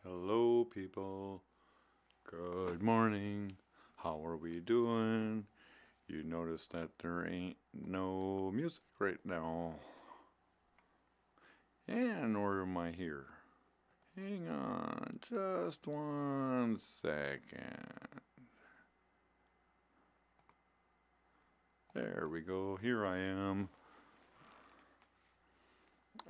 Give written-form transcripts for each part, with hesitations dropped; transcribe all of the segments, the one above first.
Hello, people. Good morning. How are we doing? You notice that there ain't no music right now. And nor am I here. Hang on just 1 second. There we go. Here I am.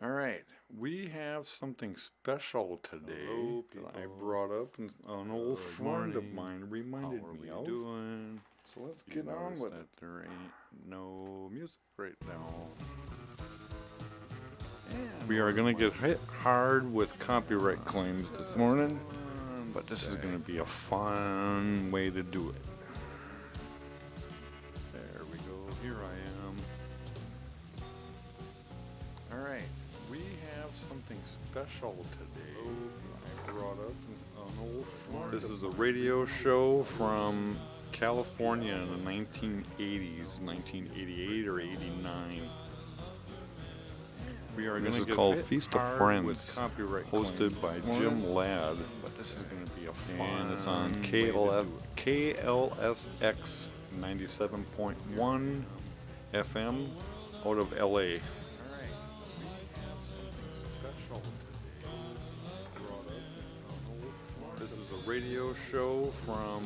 Alright, we have something special today. Hello, that I brought up and an old friend of mine reminded me of. Doing? So let's get on with it. There ain't no music right now. And we are going to get hit hard with copyright claims this morning, but this is going to be a fun way to do it. There we go. Here I am. Alright, we have something special today. I brought up an old friend. This is a radio show from California in the 1980s, 1988 or 89. We are going to get called Feast of Friends, hosted by Jim Ladd. But this is going to be a fun. And it's on KLSX 97.1 FM out of LA. This is a radio show from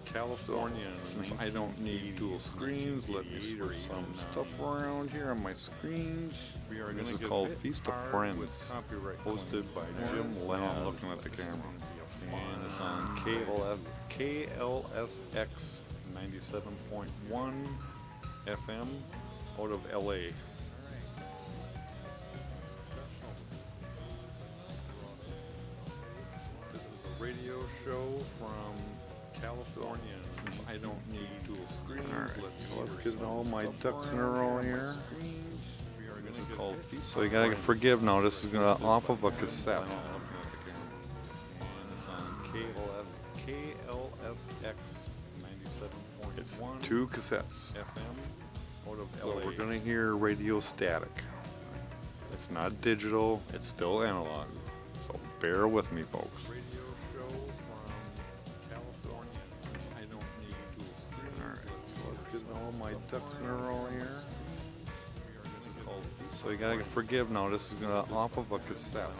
California. Since I don't need dual screens, let me switch some stuff around here on my screens. This is called Feast of Friends, hosted by Jim Ladd. Looking at the camera. And it's on KLSX 97.1 FM out of LA. Radio show from California. Since I don't need dual screens. Alright, so let's get all my ducks in a row here. This is called Feast. So you gotta forgive now, this is gonna off of a cassette. KLSX 97.1. It's 2 cassettes. FM out of LA. So we're gonna hear radio static. It's not digital, it's still analog. So bear with me, folks. My ducks in a row here. So you gotta forgive now, this is gonna off of a cassette.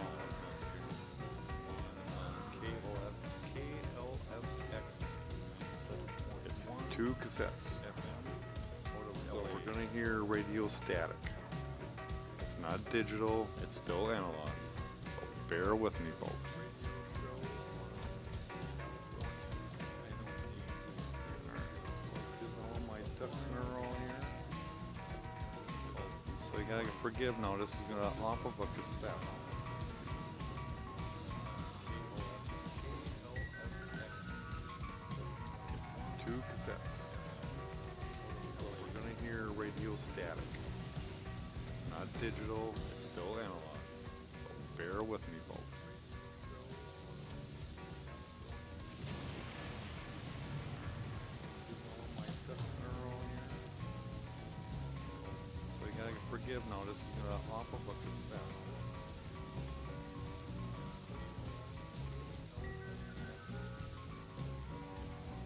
It's 2 cassettes. So we're gonna hear radio static. It's not digital, it's still analog. So bear with me, folks. So you gotta forgive now, this is gonna off of a cassette. It's 2 cassettes. So we're gonna hear radio static. It's not digital, it's still analog. So bear with me, folks. Forgive now, this is gonna off of a cassette. It's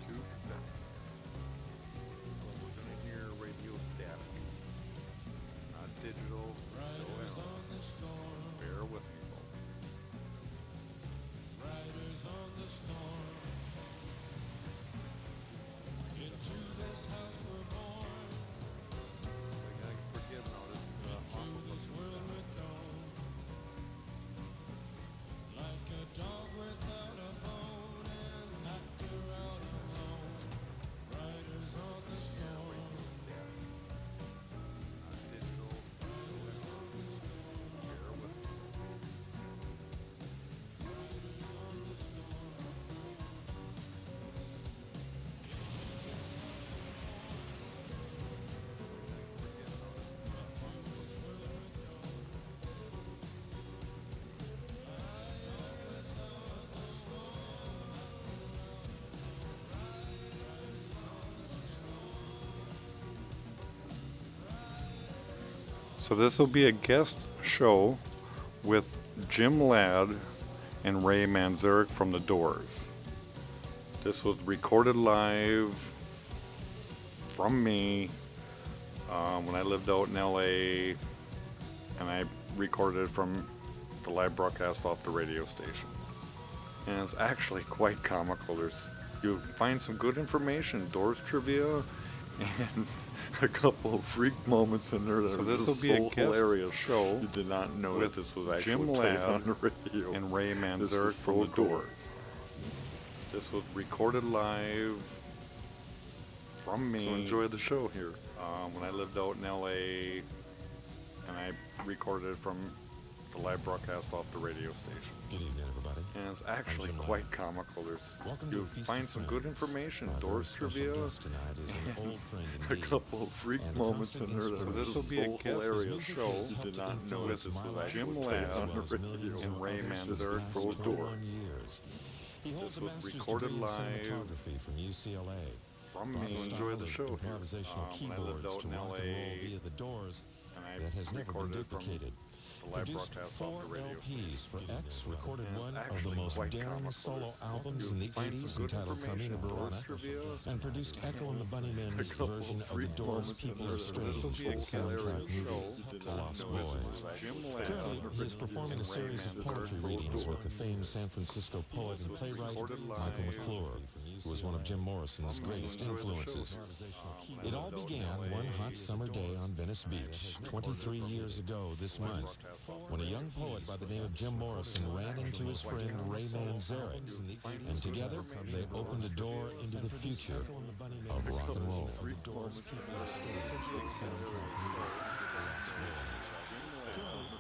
2 cassettes. So we're gonna hear radio static. It's not digital, it's still analog. Bear with me, folks. Riders on the storm. Into this house we're born. So you gotta forgive now. Like a dog without a bone and not you're out alone. Riders on the storm. So this will be a guest show with Jim Ladd and Ray Manzerak from the Doors. This was recorded live from me when I lived out in LA, and I recorded it from the live broadcast off the radio station. And it's actually quite comical. You'll find some good information, Doors trivia, and a couple of freak moments in there that So are this just will be so a guest hilarious. show You did not know with that this was actually Jim played Ladd on the radio. and Ray This Manzerak was from so the cool. Doors. This was recorded live from me. So enjoy the show here. When I lived out in LA, and I recorded it from the live broadcast off the radio station. Good evening, everybody. And it's actually quite comical. You'll find some good information, Our Doors very special trivia, guest tonight is an old friend a indeed. couple of freak And a moments in there that constant are this just will be a so guest hilarious. show. You did not know that this was actually Jim played Ladd on the as radio. millions And of Ray others Manzerak since from the 21 Doors. years. He holds This a was master's recorded degree in live cinematography from UCLA. from Brought me. a Enjoy style the of show here. improvisational When I lived keyboards out to in rock and roll LA, via the Doors and I that has never been recorded it from duplicated. the live Produced broadcast 4 off the radio LPs for X, recorded And it's one of the actually most quite daring comical. solo albums You'll in the find some 80s good entitled information, Carmina Doors Burana, trivia, and produced Echo and the Bunnymen's a couple version of of the freak Doors' moments in People there Are that Strange are just so soundtrack hilarious. movie, You did The not Lost know Boys. this was Jim Ladd Currently, on the he is radio. performing a And Ray series of Manzerak poetry from the readings with Doors. the famed San Francisco poet and was playwright recorded Michael live McClure, who was one of Jim Morrison's greatest Enjoy the show influences. here. It all began one hot summer day on Venice Beach, 23 years ago this month, when a young poet by the name of Jim Morrison ran into his friend Ray Manzerak, and together they opened a door into the future of rock and roll.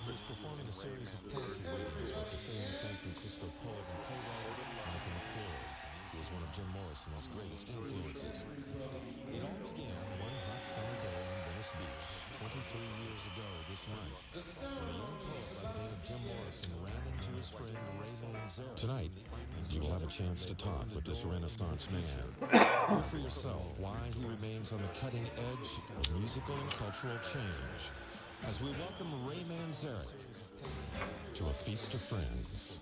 He's performing a series of poetry readings with the famed San Francisco poet and playwright Michael McClure, who was one of Jim Morrison's greatest influences. It all began one hot summer day on Venice Beach, 23 years ago this month, when a young poet by the name of Jim Morrison ran into his friend Ray Manzerak. Tonight, you will have a chance to talk with this Renaissance man. Hear for yourself why he remains on the cutting edge of musical and cultural change, as we welcome Ray Manzerak to a feast of friends.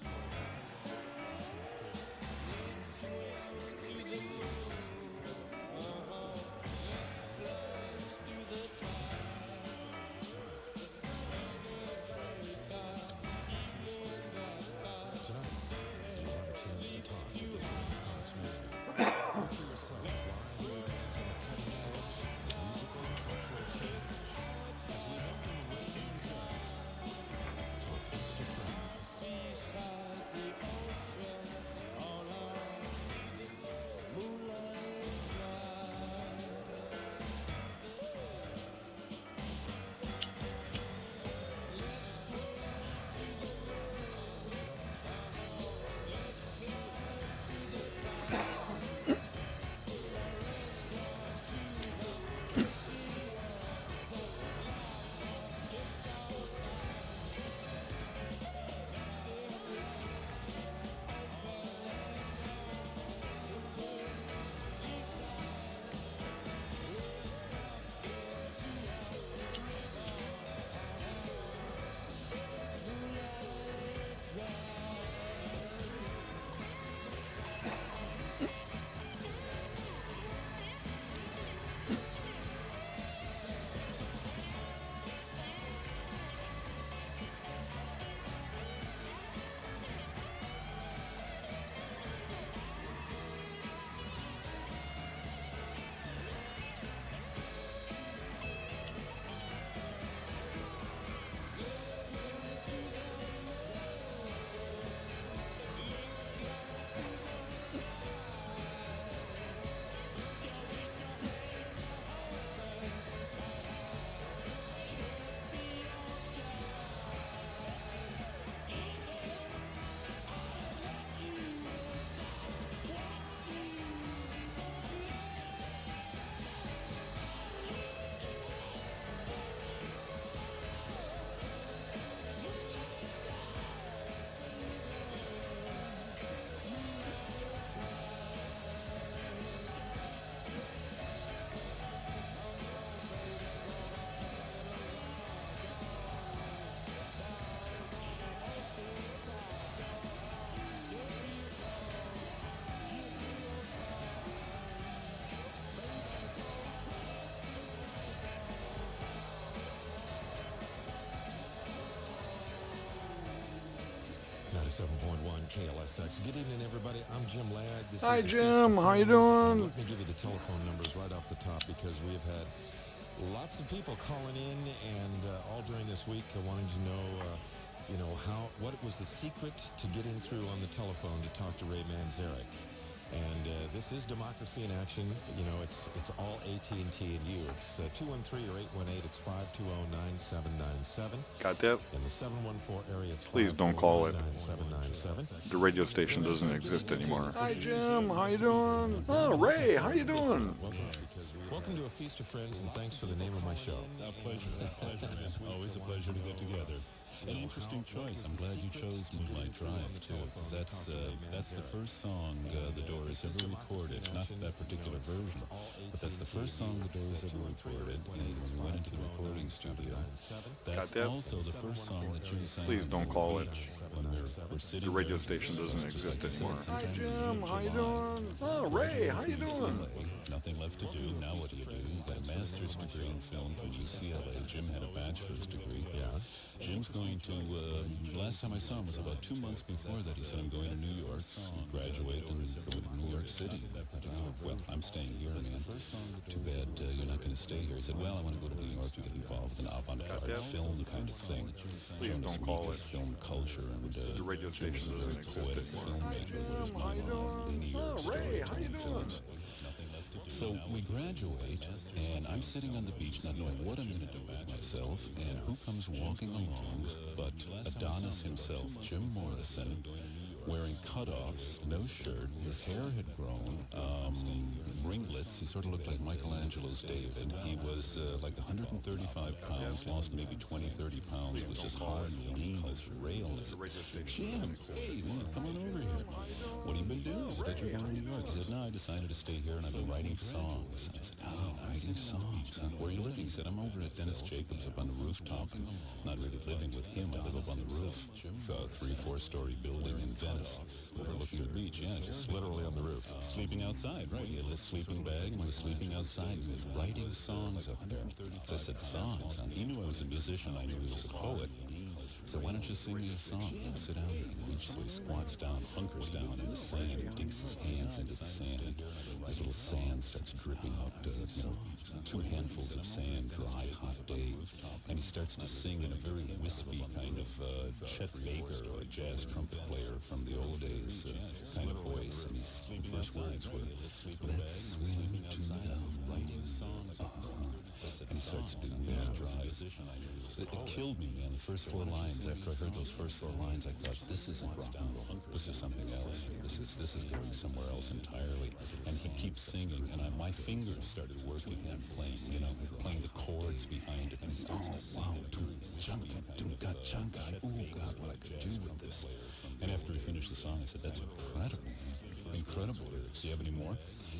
97.1 KLSX. Good evening, everybody. I'm Jim Ladd. This Hi, is Jim. How you doing? Let me give you the telephone numbers right off the top because we have had lots of people calling in and all during this week wanting to know, what was the secret to getting through on the telephone to talk to Ray Manzerak. And this is democracy in action. You know, it's all AT&T and you. It's 213 or 818. It's 520-9797. Got that? In the 714 area, it's Please don't call it. 9797. The radio station doesn't exist anymore. Hi, Jim. How you doing? Oh, Ray. How you doing? Welcome to A Feast of Friends, and thanks for the name of my show. A pleasure. Always a pleasure to get together. An interesting choice. I'm glad you chose Moonlight Drive, too, because that's the first song The Doors ever recorded. Not that particular version, but that's the first song The Doors ever recorded. And when we went into the recording studio, that's also the first song that Jim sang. Please don't call it. The radio station doesn't exist anymore. Hi, Jim. How you doing? Oh, Ray. How you doing? Nothing left to do. Now what do? You got a master's degree in film from UCLA. Jim had a bachelor's degree. Yeah. Jim's going to, last time I saw him was about 2 months before that. He said, I'm going to New York, graduate, and go to New York City. Well, I'm staying here, man. Too bad you're not going to stay here. He said, well, I want to go to New York to get involved in avant-garde film kind of thing. Please don't call it. Film culture and the radio station doesn't exist anymore. Hi, Jim. How you doing? Oh, Ray. How you doing? So we graduate, and I'm sitting on the beach not knowing what I'm going to do with myself, and who comes walking along but Adonis himself, Jim Morrison, wearing cutoffs, no shirt, his hair had grown, ringlets. He sort of looked like Michelangelo's David. He was like 135 pounds, lost maybe 20, 30 pounds, was just hard and lean as rails. Jim, hey, man, come on over here. What have you been doing? I thought you were going to New York. He said, no, I decided to stay here and I've been writing songs. I said, oh, writing songs. Where are you living? He said, I'm over at Dennis Jacobs up on the rooftop. Not really living with him. I live up on the roof. 3-4-story building in Venice, overlooking the beach. Yeah, just literally on the roof. Sleeping outside, right? He had a sleeping bag and he was sleeping outside. He was writing songs up there. So I said, songs? And he knew I was a musician. I knew he was a poet. So why don't you sing me a song? And sit down on the beach. So he squats down, hunkers down in the sand, digs his hands into the sand. This little sand starts dripping out, 2 handfuls of sand, dry, hot day. And he starts to sing in a very wispy kind of Chet Baker, a jazz trumpet player from the old days kind of voice. And his first words were, let's swing to the writing songs. And he starts doing that drive. It killed me, man. The first 4 lines, after I heard those first 4 lines, I thought, this isn't rock and roll. This is something else. This is going somewhere else entirely. And he keeps singing, and my fingers started working and playing, playing the chords behind it. And he starts to sing, oh God, what I could do with this. And after he finished the song, I said, that's incredible, man. Incredible lyrics. Do you have any more?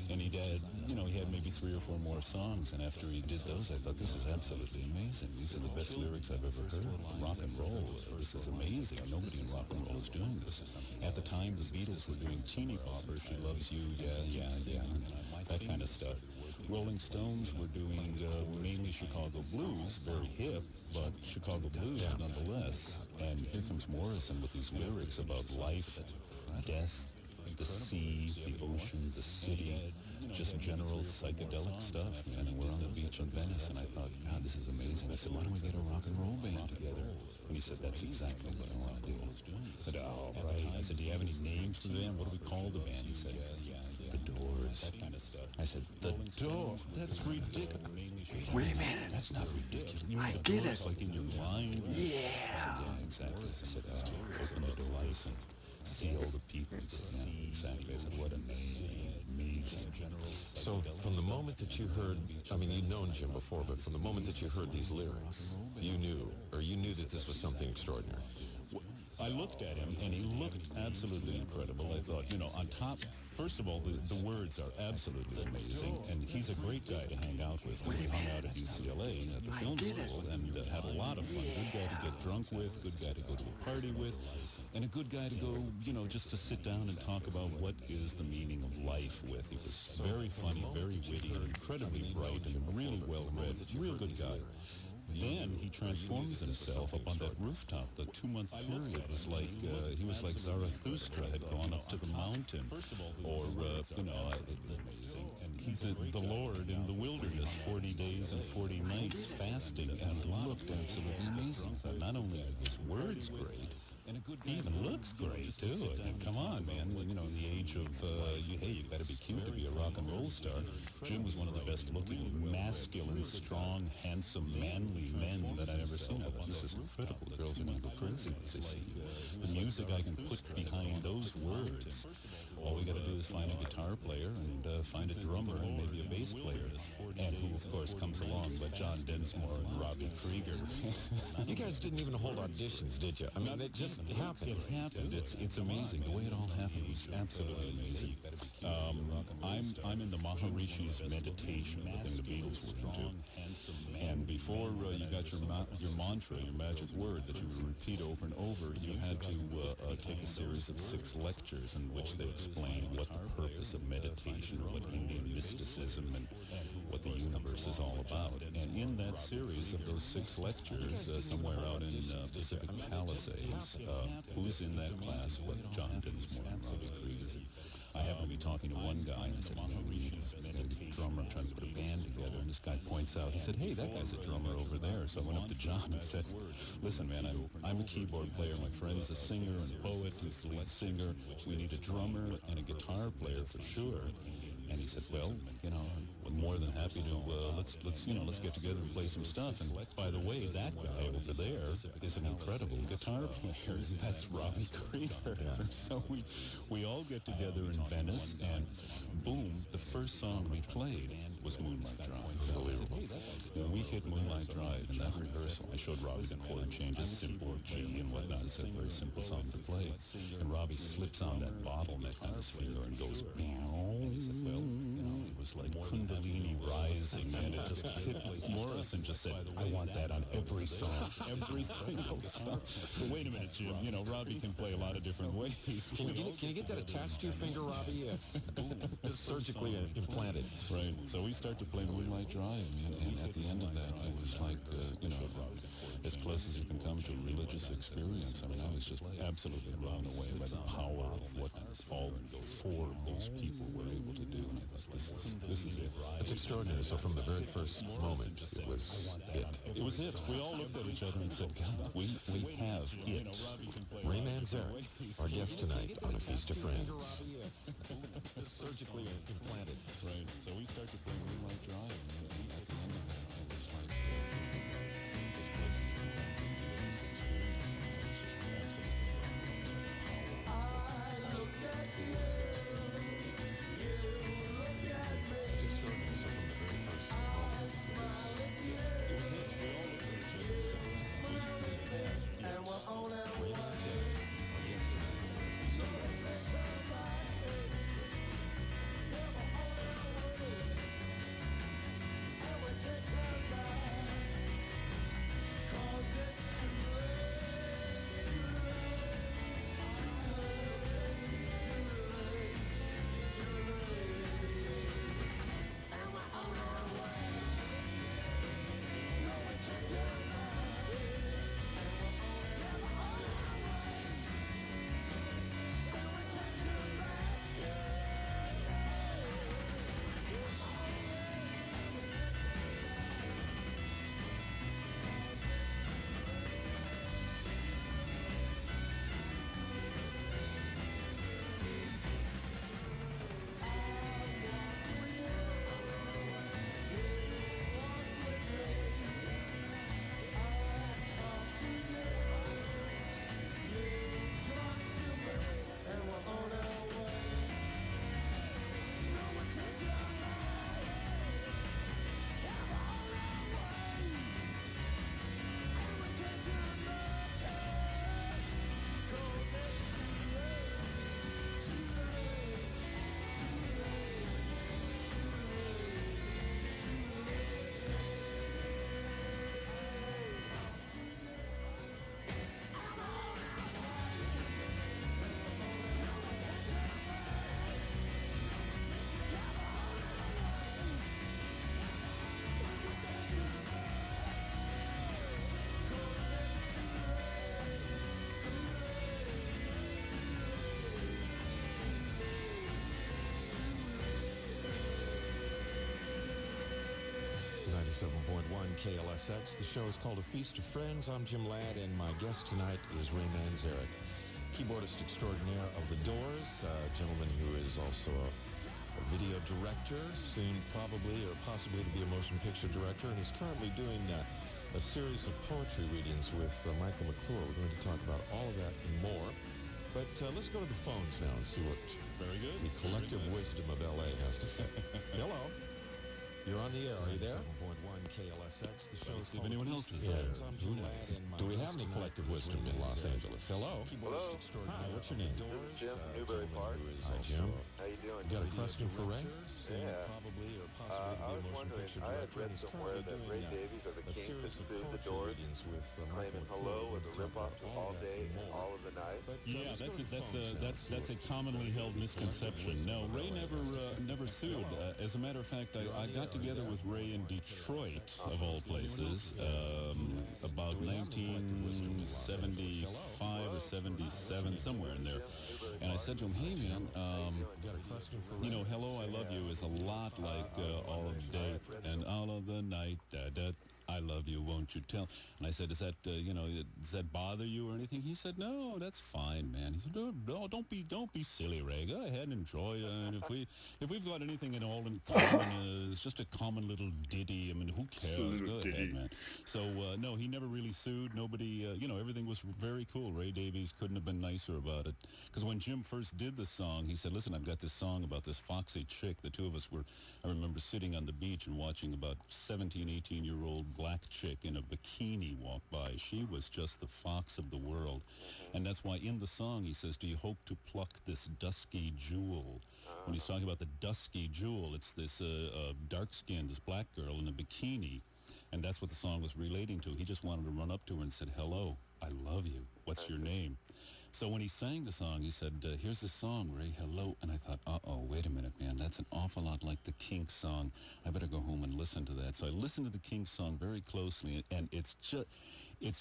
And he had maybe 3 or 4 more songs, and after he did those, I thought, this is absolutely amazing. These are the best lyrics I've ever heard. Rock and roll, this is amazing. Nobody in rock and roll is doing this. At the time, the Beatles were doing Teeny Bopper, She Loves You, yeah, that kind of stuff. Rolling Stones were doing mainly Chicago blues, very hip, but Chicago blues nonetheless. And here comes Morrison with these lyrics about life, death, the sea, the ocean, the city, just general psychedelic stuff, man. And we're on the beach in Venice, and I thought, God, this is amazing. I said, why don't we get a rock and roll band together? And he said, that's exactly what I want to do. I said, oh, right. I said, do you have any names for the band? What do we call the band? He said, The Doors. That kind of stuff. I said, The Doors? That's ridiculous. Wait a minute. That's not ridiculous. I get it. Like in your mind? Yeah. I said, yeah, exactly. I said, open the doors and see all the people. Yeah, exactly. I said, what a name. Amazing. So from the moment that you heard, I mean, you'd known Jim before, but from the moment that you heard these lyrics, you knew that this was something extraordinary. I looked at him, and he looked absolutely incredible. I thought, on top, first of all, the words are absolutely amazing, and he's a great guy to hang out with. We hung out at UCLA at the film school and had a lot of fun. Good guy to get drunk with, good guy to go to a party with, and a good guy to go, just to sit down and talk about what is the meaning of life with. He was very funny, very witty, incredibly bright, and really well-read. Real good guy. Then he transforms himself up on that rooftop. The 2-month period was like, he was like Zarathustra had gone up to the mountain. Or, he's the Lord in the wilderness, 40 days and 40 nights fasting, and looked absolutely amazing. Not only are his words great, he even looks great, too. I mean, come on, man. You know, in the age of, you gotta be cute to be a rock and roll star. Jim was one of the best-looking, masculine, strong, handsome, manly men that I'd ever seen. I thought, this is incredible. The girls are going to go crazy once they see the music I can put behind those words. All we got to do is find a guitar player and find a drummer and maybe a bass player. And who, of course, comes along but John Densmore and Robbie Krieger. You guys didn't even hold auditions, did you? I mean, it just happened. It happened. It's amazing. The way it all happened was absolutely amazing. I'm in the Maharishi's meditation, the thing the Beatles were into. And before you got your mantra, your magic word that you would repeat over and over, you had to take a series of 6 lectures in which they explained what the purpose of meditation, what Indian mysticism, and what the universe is all about. And in that series of those 6 lectures, somewhere out in Pacific Palisades, who's in that class but John Densmore and Robbie Krieger? I happened to be talking to one guy, and I said, we need a drummer. I'm trying to put a band together. And this guy points out, he said, hey, that guy's a drummer over there. So I went up to John and said, listen, man, I'm a keyboard player. My friend's a singer and poet. He's the lead singer. We need a drummer and a guitar player for sure. And he said, well, I'm more than happy to, let's get together and play some stuff. And by the way, that guy over there is an incredible guitar player. That's Robbie Krieger. Yeah. So we all get together in Venice, and boom, the first song we played was Moonlight Drive. Unbelievable. When we hit Moonlight Drive in that rehearsal, I showed Robbie the chord changes, simple G and whatnot. It's a very simple song to play. And Robbie slips on that bottleneck on his finger and goes, it was like Kundalini rising, and it just hit Morrison just said, I want that on every song, every single song. But wait a minute, Jim, Robbie can play a lot of different ways. Can you get that attached to your finger, Robbie? Just surgically implanted. Right. So we start to play Moonlight Drive, and at the end of that, it was like, as close as you can come to a religious experience. I mean, I was just absolutely blown away by the power of what all 4 of those people were able to do. And I thought, this is it. It's extraordinary. So from the very first moment, it was it. It was it. We all looked at each other and said, God, we have it. Ray Manzerak, our guest tonight on A Feast of Friends. Surgically implanted. Right. So we started playing Moonlight Drive, and at the end of that, I was like, KLSX. The show is called A Feast of Friends. I'm Jim Ladd, and my guest tonight is Ray Manzerak, keyboardist extraordinaire of The Doors, a gentleman who is also a video director, soon probably or possibly to be a motion picture director, and is currently doing a series of poetry readings with Michael McClure. We're going to talk about all of that and more. But let's go to the phones now and see what Very good. the collective wisdom of L.A. has to say. Hello. You're on the air. Are you there? 7.1 KLSX. The show is See if anyone else is there. Who knows? Do we have any collective wisdom in Los Angeles? Hello. Hello. Hi, what's your name? This is Jim from Newbury Park. Hi, Jim. How you doing? You got a question for Ray? Yeah. Probably or possibly I was wondering, I had read somewhere that Ray Davies are the king that sued the Doors, claiming Hello was a ripoff of All Day and All of the Night. Yeah, that's a commonly held misconception. No, Ray never sued. As a matter of fact, I got together with Ray in Detroit, of all places, about 1975 or 77, somewhere in there. And I said to him, hey, man, Hello, I Love You is a lot like All of the Day and All of the Night, I love you, won't you tell? And I said, does that bother you or anything? He said, no, that's fine, man. He said, no, don't be silly, Ray. Go ahead and enjoy it. And if we've got anything at all in common, it's just a common little ditty. I mean, who cares? Go ahead, man. So no, he never really sued. Nobody, everything was very cool. Ray Davies couldn't have been nicer about it. Because when Jim first did the song, he said, listen, I've got this song about this foxy chick. The two of us were, I remember sitting on the beach and watching about 17, 18-year-old black chick in a bikini walk by. She was just the fox of the world. And that's why in the song he says, do you hope to pluck this dusky jewel? When he's talking about the dusky jewel, it's this dark-skinned, this black girl in a bikini. And that's what the song was relating to. He just wanted to run up to her and said, hello, I love you. What's your name? So when he sang the song, he said, here's the song, Ray, hello. And I thought, uh-oh, wait a minute, man. That's an awful lot like the Kinks song. I better go home and listen to that. So I listened to the Kinks song very closely, and it's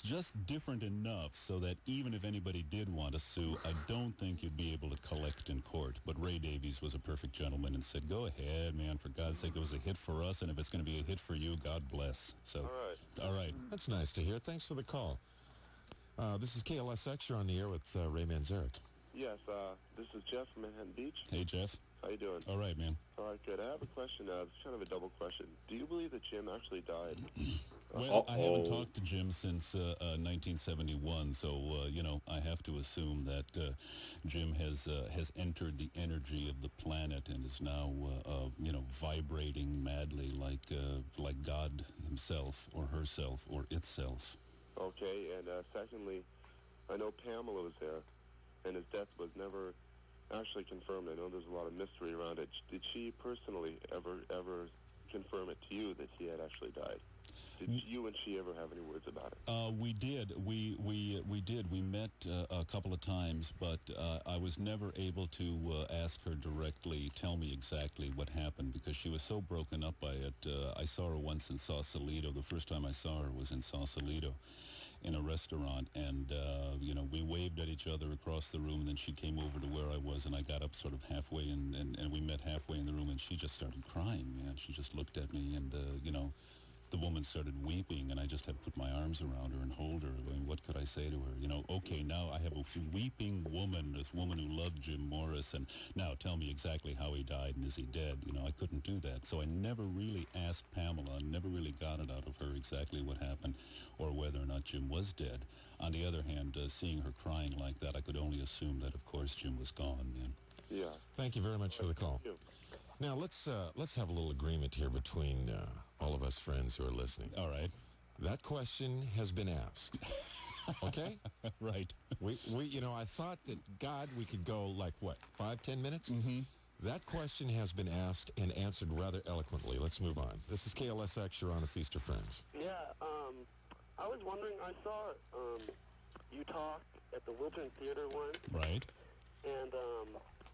just different enough so that even if anybody did want to sue, I don't think you'd be able to collect in court. But Ray Davies was a perfect gentleman and said, go ahead, man. For God's sake, it was a hit for us, and if it's going to be a hit for you, God bless. So, all right. That's nice to hear. Thanks for the call. This is KLSX. You're on the air with Ray Manzerak. Yes, this is Jeff from Manhattan Beach. Hey, Jeff. How you doing? All right, man. All right, good. I have a question. It's kind of a double question. Do you believe that Jim actually died? Well, I haven't talked to Jim since 1971, so, I have to assume that Jim has entered the energy of the planet and is now, vibrating madly like God himself or herself or itself. Okay, and secondly, I know Pamela was there, and his death was never actually confirmed. I know there's a lot of mystery around it. Did she personally ever confirm it to you that he had actually died? Did you and she ever have any words about it? We did. We did. We met a couple of times, but I was never able to ask her directly, tell me exactly what happened, because she was so broken up by it. I saw her once in Sausalito. The first time I saw her was in Sausalito in a restaurant, and, we waved at each other across the room, and then she came over to where I was, and I got up sort of halfway, and we met halfway in the room, and she just started crying, man. She just looked at me, and, the woman started weeping, and I just had to put my arms around her and hold her. I mean, what could I say to her? Okay, now I have a weeping woman, this woman who loved Jim Morris, and now tell me exactly how he died, and is he dead? I couldn't do that. So I never really asked Pamela, I never really got it out of her exactly what happened or whether or not Jim was dead. On the other hand, seeing her crying like that, I could only assume that, of course, Jim was gone, man. Yeah. Thank you very much for the call. Thank you. Now, let's have a little agreement here between all of us friends who are listening. All right. That question has been asked. Okay? Right. We I thought that, God, we could go, 5-10 minutes? Mm-hmm. That question has been asked and answered rather eloquently. Let's move on. This is KLSX. You're on A Feast of Friends. Yeah, I was wondering, I saw you talk at the Wilton Theater once. Right. And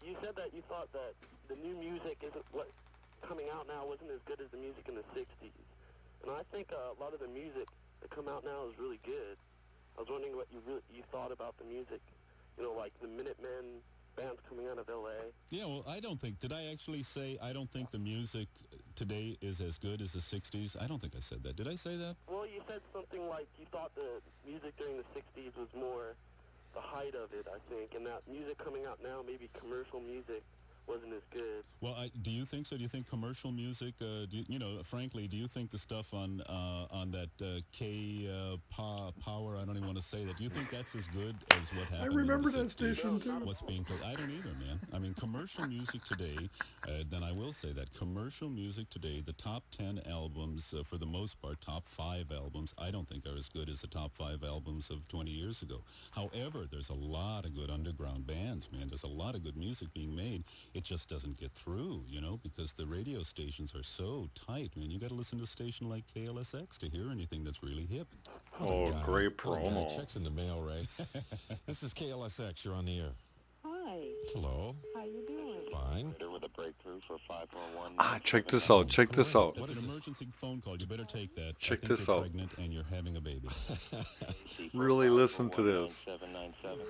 you said that you thought that the new music what coming out now wasn't as good as the music in the 60s. And I think a lot of the music that come out now is really good. I was wondering what you thought about the music, like the Minutemen bands coming out of L.A. Yeah, well, I don't think, did I actually say I don't think the music today is as good as the 60s? I don't think I said that. Did I say that? Well, you said something like you thought the music during the 60s was more the height of it, I think, and that music coming out now, maybe commercial music, wasn't as good. Well, do you think so? Do you think commercial music, frankly, do you think the stuff on that Power, I don't even want to say that, do you think that's as good as what happened? I remember in the that 60s? station too. What's being played? I don't either, man. I mean, commercial music today, then I will say that commercial music today, the top 10 albums, for the most part, top 5 albums, I don't think are as good as the top 5 albums of 20 years ago. However, there's a lot of good underground bands, man. There's a lot of good music being made. It just doesn't get through, because the radio stations are so tight, man. You got to listen to a station like KLSX to hear anything that's really hip. Oh, great promo. Checks in the mail, Ray. This is KLSX. You're on the air. Hi. Hello. How you doing? Fine. With a breakthrough for 541. Check this out. Check this out. That's an emergency phone call. You better take that. Check I think this you're out. pregnant and you're having a baby. Really listen to this.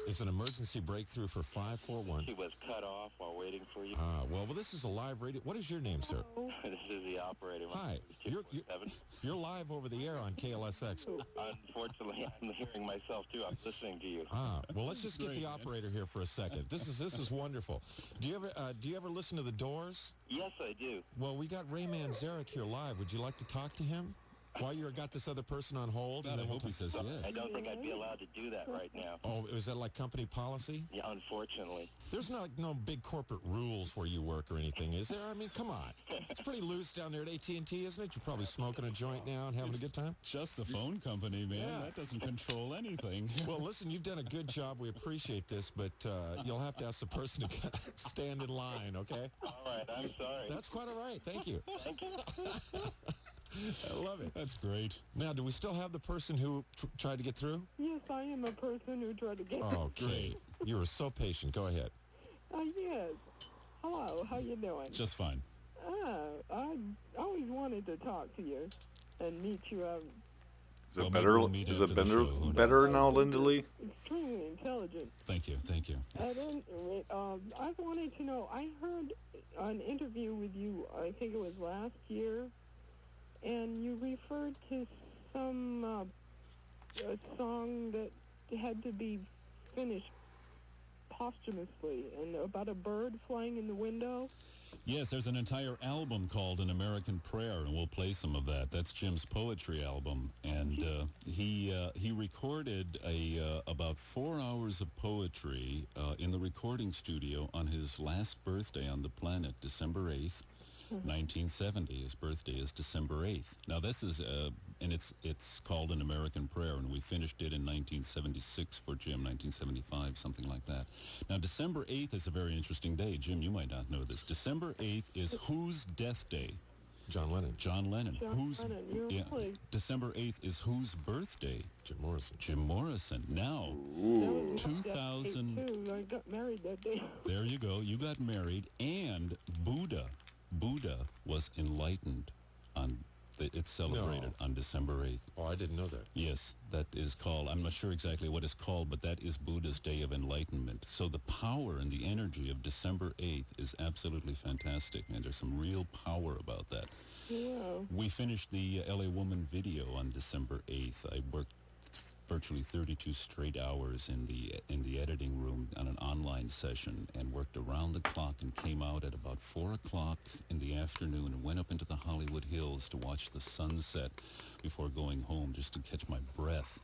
It's an emergency breakthrough for 541. She was cut off while waiting for you. Well, this is a live radio. What is your name, sir? This is the operator. Hi. You're live over the air on KLSX. Unfortunately, I'm hearing myself too. I'm listening to you. Well, let's just get the operator here for a second. This is wonderful. Do you ever listen to The Doors? Yes, I do. Well, we got Ray Manzerak here live. Would you like to talk to him? While you got this other person on hold? God, I hope he says yes. I don't think I'd be allowed to do that right now. Oh, is that like company policy? Yeah, unfortunately. There's no big corporate rules where you work or anything, is there? I mean, come on. It's pretty loose down there at AT&T, isn't it? You're probably smoking a joint now and having a good time? Just the phone company, man. Yeah. That doesn't control anything. Well, listen, you've done a good job. We appreciate this, but you'll have to ask the person to stand in line, okay? All right, I'm sorry. That's quite all right. Thank you. Thank you. I love it. That's great. Now, do we still have the person who tried to get through? Yes, I am a person who tried to get. Okay. You were so patient. Go ahead. Yes. Hello. How you doing? Just fine. I always wanted to talk to you and meet you. Is it Well, better? maybe we'll meet Is after it the better? show. Better now, Linda Lee? Extremely intelligent. Thank you. Thank you. At any rate, I wanted to know. I heard an interview with you. I think it was last year, and you referred to some a song that had to be finished posthumously, and about a bird flying in the window. Yes, there's an entire album called An American Prayer, and we'll play some of that. That's Jim's poetry album, and he recorded about 4 hours of poetry in the recording studio on his last birthday on the planet, December 8th. 1970. His birthday is December 8th. Now this is, and it's called An American Prayer, and we finished it in 1976 for Jim, 1975, something like that. Now December 8th is a very interesting day. Jim, you might not know this. December 8th is whose death day? John Lennon. John Lennon. John Lennon, you're right. December 8th is whose birthday? Jim Morrison. Jim Morrison. Now, Ooh. 2000. I got married that day. There you go. You got married, and Buddha was enlightened on. It's celebrated on December 8th. Oh, I didn't know that. Yes, that is called, I'm not sure exactly what it's called, but that is Buddha's Day of Enlightenment. So the power and the energy of December 8th is absolutely fantastic, and there's some real power about that. Yeah. We finished the LA Woman video on December 8th. I worked virtually 32 straight hours in the editing room on an online session, and worked around the clock, and came out at about 4 o'clock in the afternoon and went up into the Hollywood Hills to watch the sunset before going home, just to catch my breath.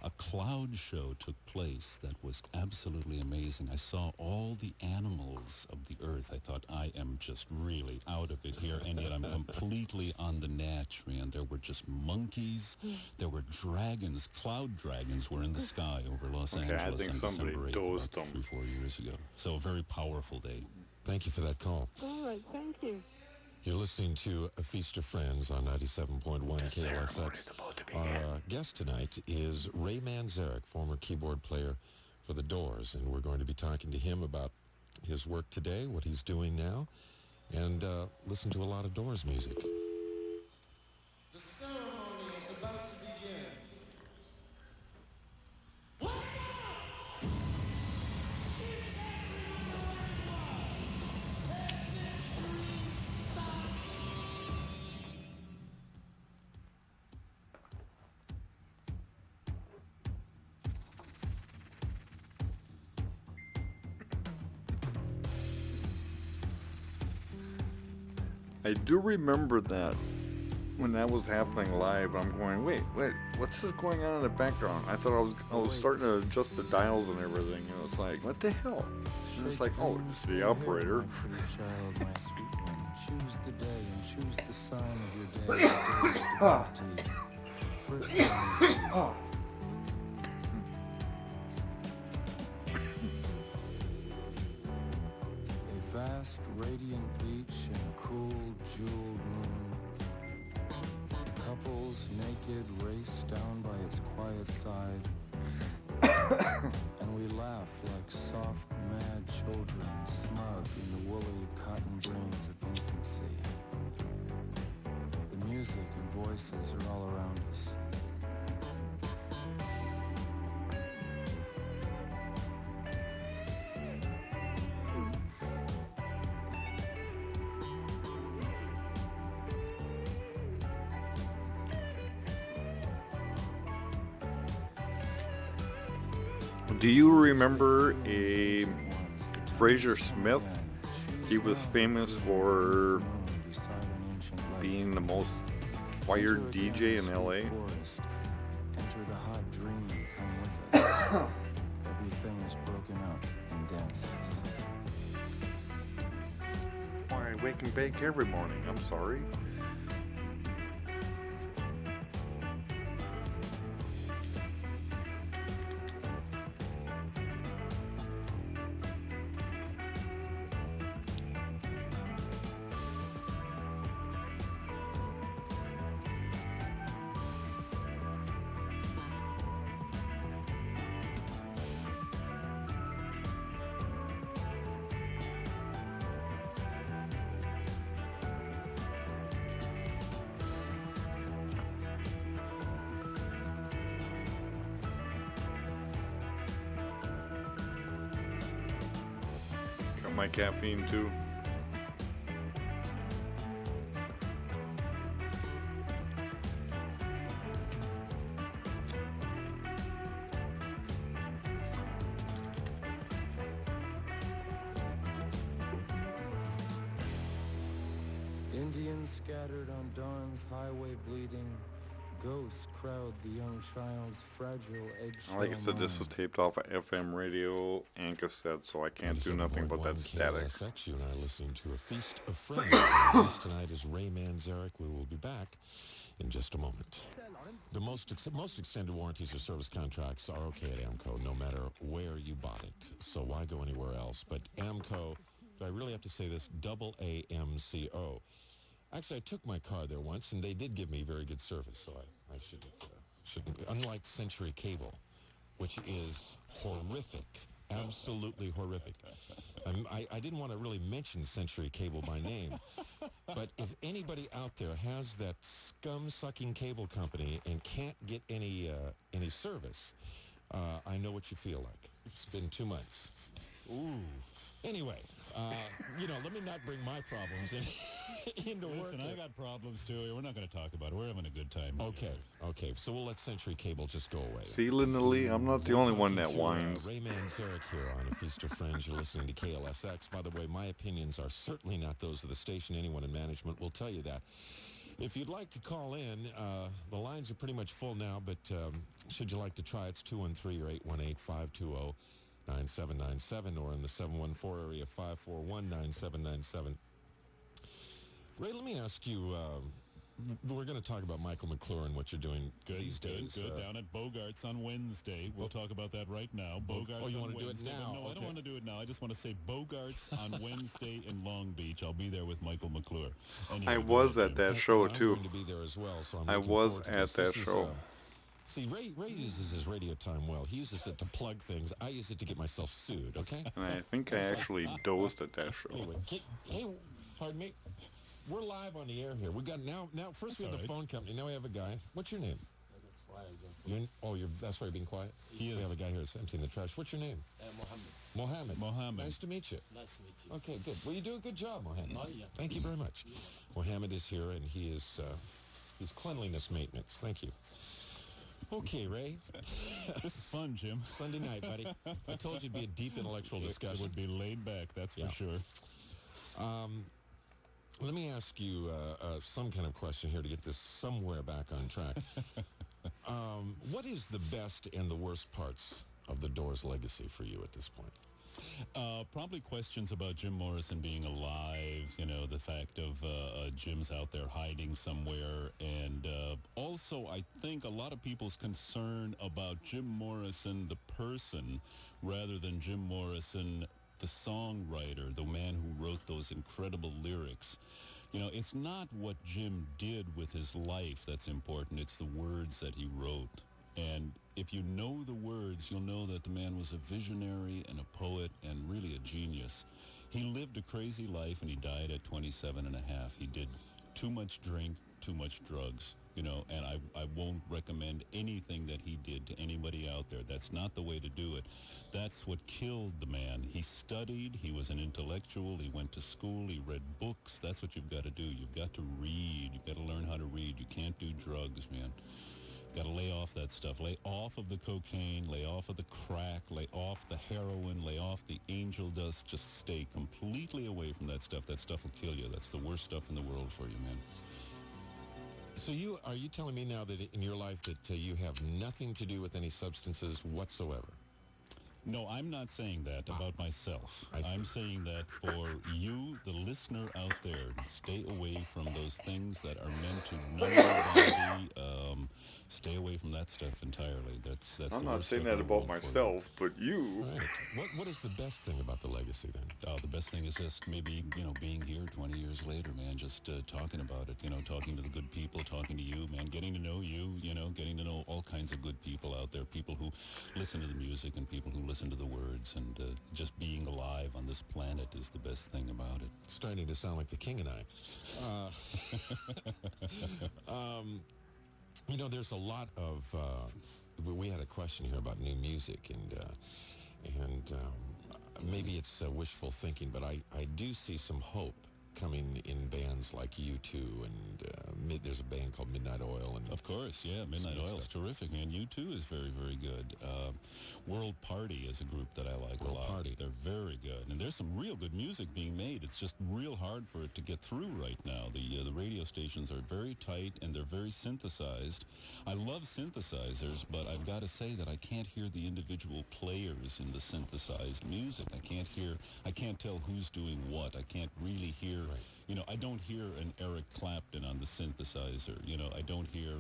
A cloud show took place that was absolutely amazing. I saw all the animals of the earth. I thought, I am just really out of it here, and yet I'm completely on the natch, man. There were just monkeys, there were dragons. Cloud dragons were in the sky over Los Angeles. I think on somebody December 8th, dozed about them. 3-4 years ago. So a very powerful day. Thank you for that call. All right, thank you. You're listening to A Feast of Friends on 97.1 KLSX. Our guest tonight is Ray Manzerak, former keyboard player for The Doors, and we're going to be talking to him about his work today, what he's doing now, and listen to a lot of Doors music. The ceremony is about to begin. Wake up! I do remember that when that was happening live. I'm going, wait, what's this going on in the background? I thought I was starting to adjust the dials and everything, and it's like, what the hell? And it's like, oh, it's the operator. Choose the day and choose the sign of your day. A vast, radiant beach and a cool, jeweled moon. Couples naked race down by its quiet side. And we laugh like soft, mad children, smug in the woolly cotton brains of infancy. The music and voices are all around us. Do you remember a Fraser Smith? He was famous for being the most fired DJ in LA. Enter the hot dream, come with us. Everything is broken up and dances. Why, I wake and bake every morning. I'm sorry. Got my caffeine too. Indians scattered on dawn's highway bleeding. Ghosts crowd the young child's fragile eggshell Like I said, this is taped off of FM radio and cassette, so I can't do nothing but that static. KLSX, you and I are listening to A Feast of Friends. Our guest tonight is Ray Manzerak. We will be back in just a moment. The most extended warranties or service contracts are okay at AMCO, no matter where you bought it. So why go anywhere else? But AMCO, do I really have to say this? Double AMCO. Actually, I took my car there once, and they did give me very good service, so I shouldn't. Unlike Century Cable, which is horrific, absolutely horrific. I didn't want to really mention Century Cable by name, but if anybody out there has that scum-sucking cable company and can't get any service, I know what you feel like. It's been 2 months. Ooh. Anyway, let me not bring my problems into work. Listen, I got problems too. We're not going to talk about it. We're having a good time. Okay. So we'll let Century Cable just go away. See, Linda Lee, I'm not the only one that whines. Ray Manzerak here on A Feast of Friends. You're listening to KLSX. By the way, my opinions are certainly not those of the station. Anyone in management will tell you that. If you'd like to call in, the lines are pretty much full now, but should you like to try, it's 213 or 818-520. 9797 or in the 714 area 541-9797. Ray, let me ask you, we're going to talk about Michael McClure and what you're doing these days. Good. Down at Bogart's on Wednesday. We'll talk about that right now. Bogart's you on want to do it Wednesday. now? No, Okay. I don't want to do it now. I just want to say Bogart's on Wednesday in Long Beach. I'll be there with Michael McClure. Anyway, I was at that show I'm too. going to be there as well, so I'm I looking was forward to at this. that show. See, Ray uses his radio time well. He uses it to plug things. I use it to get myself sued, okay? And I think I actually dozed at that show. Anyway, hey, pardon me. We're live on the air here. We got now first we have the phone company. Now we have a guy. What's your name? That's why I go. That's why you're being quiet? We have a guy here that's emptying the trash. What's your name? Mohammed. Mohammed. Nice to meet you. Nice to meet you. Okay, good. Well, you do a good job, Mohammed. Oh, yeah. Thank you very much. Mohammed is here, and he's cleanliness maintenance. Thank you. Okay, Ray. This is fun, Jim. Sunday night, buddy. I told you it'd be a deep intellectual discussion. It would be laid back, that's for sure. Let me ask you some kind of question here to get this somewhere back on track. What is the best and the worst parts of the Doors' legacy for you at this point? Probably questions about Jim Morrison being alive, the fact of Jim's out there hiding somewhere, and also I think a lot of people's concern about Jim Morrison, the person, rather than Jim Morrison, the songwriter, the man who wrote those incredible lyrics. It's not what Jim did with his life that's important, it's the words that he wrote. And if you know the words, you'll know that the man was a visionary and a poet and really a genius. He lived a crazy life and he died at 27 and a half. He did too much drink, too much drugs, and I won't recommend anything that he did to anybody out there. That's not the way to do it. That's what killed the man. He studied, he was an intellectual, he went to school, he read books. That's what you've got to do. You've got to read. You've got to learn how to read. You can't do drugs, man. Got to lay off that stuff. Lay off of the cocaine, lay off of the crack, lay off the heroin, lay off the angel dust. Just stay completely away from that stuff. That stuff will kill you. That's the worst stuff in the world for you, man. So are you telling me now that in your life that you have nothing to do with any substances whatsoever? No, I'm not saying that about myself. I'm saying that for you, the listener out there, stay away from those things that are meant to numb your body. Stay away from that stuff entirely. That's. I'm not saying that about myself, but you. Right. What is the best thing about the legacy then? Oh, the best thing is just maybe, being here 20 years later, man, just talking about it, talking to the good people, talking to you, man, getting to know you, getting to know all kinds of good people out there, people who listen to the music and people who listen to the words, and just being alive on this planet is the best thing about it. Starting to sound like the King and I. There's a lot of, we had a question here about new music, and maybe it's wishful thinking, but I do see some hope coming in bands like U2, and there's a band called Midnight Oil. And of course, yeah, Midnight Oil is terrific, man. U2 is very, very good. World Party is a group that I like a lot. Party. They're very good, and there's some real good music being made. It's just real hard for it to get through right now. The radio stations are very tight, and they're very synthesized. I love synthesizers, but I've got to say that I can't hear the individual players in the synthesized music. I can't tell who's doing what. I can't really hear. Right. I don't hear an Eric Clapton on the synthesizer. I don't hear,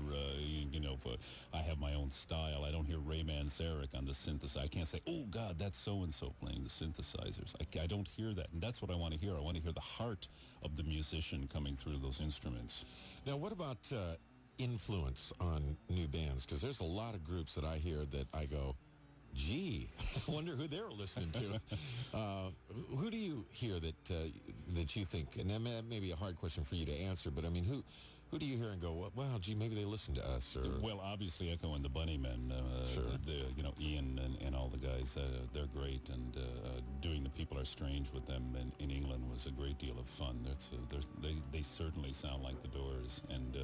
I have my own style. I don't hear Ray Manzerak on the synthesizer. I can't say, oh, God, that's so-and-so playing the synthesizers. I don't hear that, and that's what I want to hear. I want to hear the heart of the musician coming through those instruments. Now, what about influence on new bands? Because there's a lot of groups that I hear that I go, gee, I wonder who they're listening to. Who do you hear that you think, and that may be a hard question for you to answer, but I mean, who do you hear and go, wow, gee, maybe they listen to us? Or well, obviously Echo and the Bunnymen, sure. Ian and all the guys, they're great, and doing The People Are Strange with them in England was a great deal of fun. They certainly sound like the Doors, and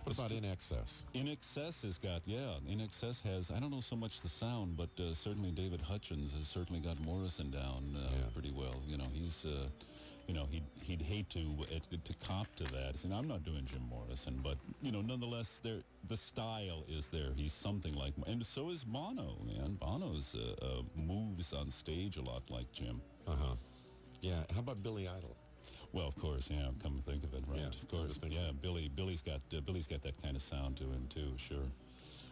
what about In Excess? In Excess has got, In Excess has, I don't know so much the sound, but certainly David Hutchins has certainly got Morrison down pretty well. He'd hate to cop to that. And I'm not doing Jim Morrison, but, nonetheless, the style is there. He's something like, and so is Bono, man. Bono's moves on stage a lot like Jim. Uh-huh. Yeah, how about Billy Idol? Well, of course, come to think of it, right? Yeah, of course, Billy's got that kind of sound to him too, sure.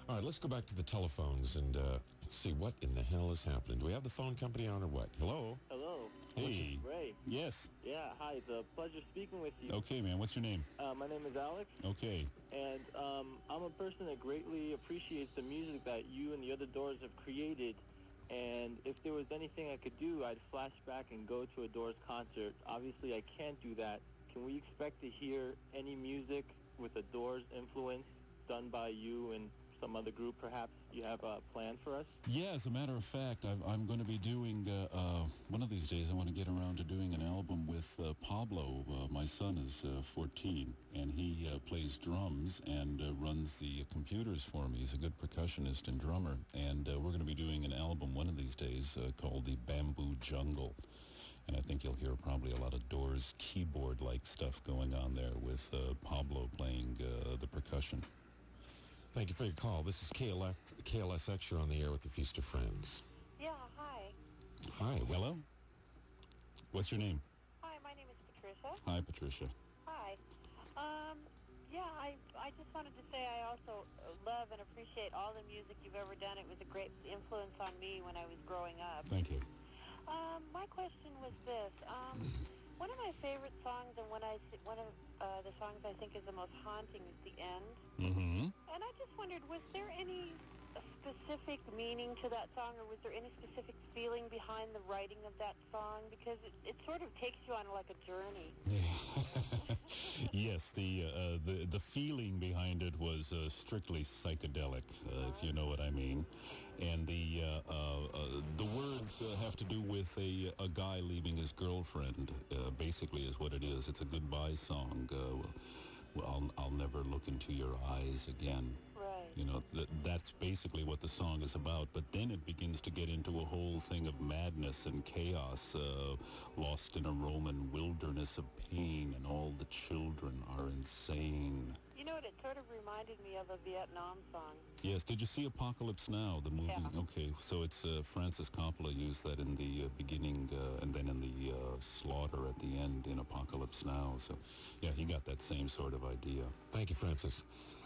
All right, let's go back to the telephones and see what in the hell is happening. Do we have the phone company on or what? Hello? Hello. Hey. Ray. Yes. Yeah, hi. It's a pleasure speaking with you. Okay, man. What's your name? My name is Alex. Okay. And I'm a person that greatly appreciates the music that you and the other Doors have created. And if there was anything I could do, I'd flash back and go to a Doors concert. Obviously, I can't do that. Can we expect to hear any music with a Doors influence done by you and some other group, perhaps? You have a plan for us? Yeah, as a matter of fact, I'm going to be doing, one of these days, I want to get around to doing an album with Pablo. My son is 14, and he plays drums and runs the computers for me. He's a good percussionist and drummer, and we're going to be doing an album one of these days called The Bamboo Jungle. And I think you'll hear probably a lot of Doors keyboard-like stuff going on there with Pablo playing the percussion. Thank you for your call. This is KLSX. You're on the air with the Feast of Friends. Yeah, hi. Hi. Hello? What's your name? Hi, my name is Patricia. Hi, Patricia. Hi. Yeah, I just wanted to say I also love and appreciate all the music you've ever done. It was a great influence on me when I was growing up. Thank you. My question was this. One of my favorite songs and one of the songs I think is the most haunting is The End. Mm-hmm. And I just wondered, was there any specific meaning to that song, or was there any specific feeling behind the writing of that song? Because it sort of takes you on like a journey. Yes, the feeling behind it was strictly psychedelic, if you know what I mean. And the words have to do with a guy leaving his girlfriend, basically is what it is. It's a goodbye song. I'll never look into your eyes again. Right. You know, that's basically what the song is about. But then it begins to get into a whole thing of madness and chaos, lost in a Roman wilderness of pain, and all the children are insane. You know what, it sort of reminded me of a Vietnam song. Yes, did you see Apocalypse Now, the movie? Yeah. Okay, so it's Francis Coppola used that in the beginning and then in the slaughter at the end in Apocalypse Now. So, yeah, he got that same sort of idea. Thank you, Francis.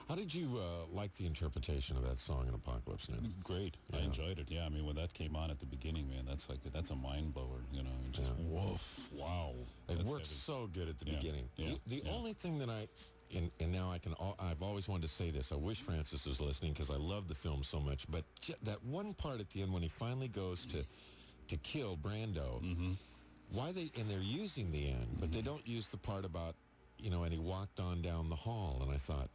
How did you like the interpretation of that song in Apocalypse Now? Great. Yeah. I enjoyed it. Yeah, I mean, when that came on at the beginning, man, that's a mind blower, you know. Just woof, wow. It That's works heavy. so good at the Yeah, beginning. yeah, The yeah. only thing that and now I've always wanted to say this. I wish Francis was listening because I love the film so much. But that one part at the end when he finally goes to kill Brando, Mm-hmm. and they're using the end, but they don't use the part about, and he walked on down the hall. And I thought,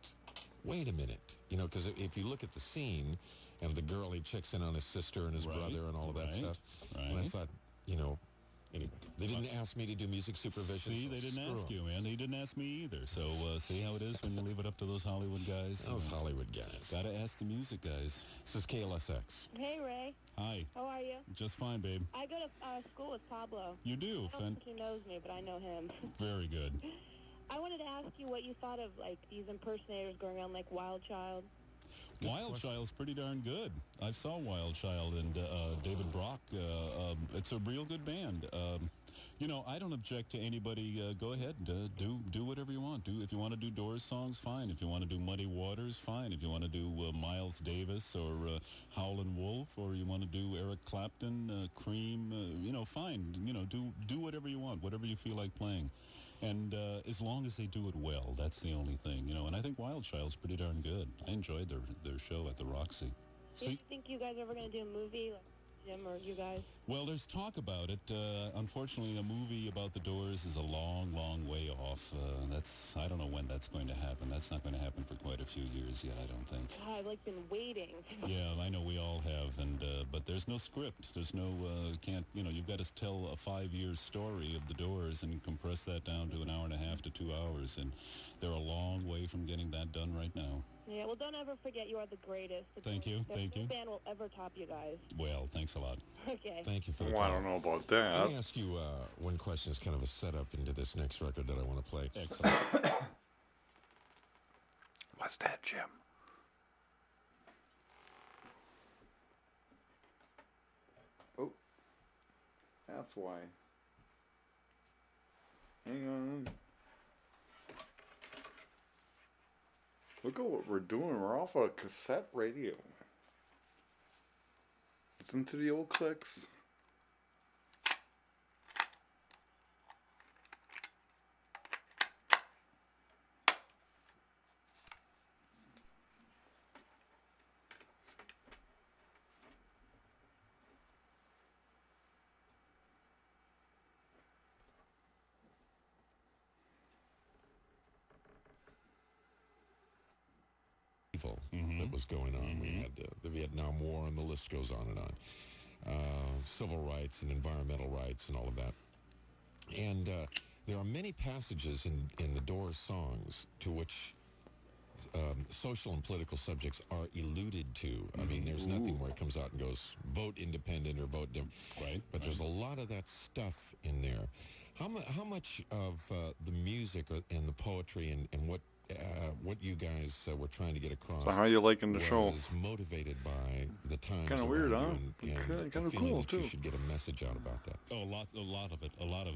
wait a minute, because if you look at the scene and the girl, he checks in on his sister and his Right, brother and all of that right, stuff. right. And I thought, they didn't ask me to do music supervision. See, so they didn't screw ask 'em. you, man. They didn't ask me either. So see how it is when you leave it up to those Hollywood guys? Those Hollywood guys. Gotta ask the music guys. This is KLSX. Hey, Ray. Hi. How are you? Just fine, babe. I go to school with Pablo. You do? I don't think he knows me, but I know him. Very good. I wanted to ask you what you thought of, like, these impersonators going around like Wild Child. Wild Child's pretty darn good. I saw Wild Child and David Brock. It's a real good band. I don't object to anybody. Go ahead, do whatever you want. If you want to do Doors songs, fine. If you want to do Muddy Waters, fine. If you want to do Miles Davis or Howlin' Wolf, or you want to do Eric Clapton, Cream, fine. Do whatever you want, whatever you feel like playing. And as long as they do it well, that's the only thing, And I think Wild Child's pretty darn good. I enjoyed their show at the Roxy. Do you think you guys are ever going to do a movie, like Jim or you guys? Well, there's talk about it. Unfortunately, a movie about the Doors is a long, long way off. I don't know when that's going to happen. That's not going to happen for quite a few years yet, I don't think. God, I've been waiting. Yeah, I know we all have, but there's no script. There's no you've got to tell a 5-year story of the Doors and compress that down to an hour and a half to 2 hours, and they're a long way from getting that done right now. Yeah, well, don't ever forget you are the greatest. Thank you. No band will ever top you guys. Well, thanks a lot. Okay. Thank you for the Well, call. I don't know about Let that. me ask you one question. It's kind of a setup into this next record that I want to play. Excellent. What's that, Jim? Oh, that's why. Hang on. Look at what we're doing. We're off a cassette radio. Listen to the old clicks. That was going on. We had the Vietnam War, and the list goes on and on. Civil rights and environmental rights and all of that. And there are many passages in the Doors songs to which social and political subjects are alluded to. I mean, there's nothing where it comes out and goes, vote independent or vote Dem. Right. But there's a lot of that stuff in there. How much of the music and the poetry and what you guys were trying to get across? So how are you liking the show? Was motivated by the times. Kind of weird, huh? And Kind of cool too. You should get a message out about that. Oh, a lot of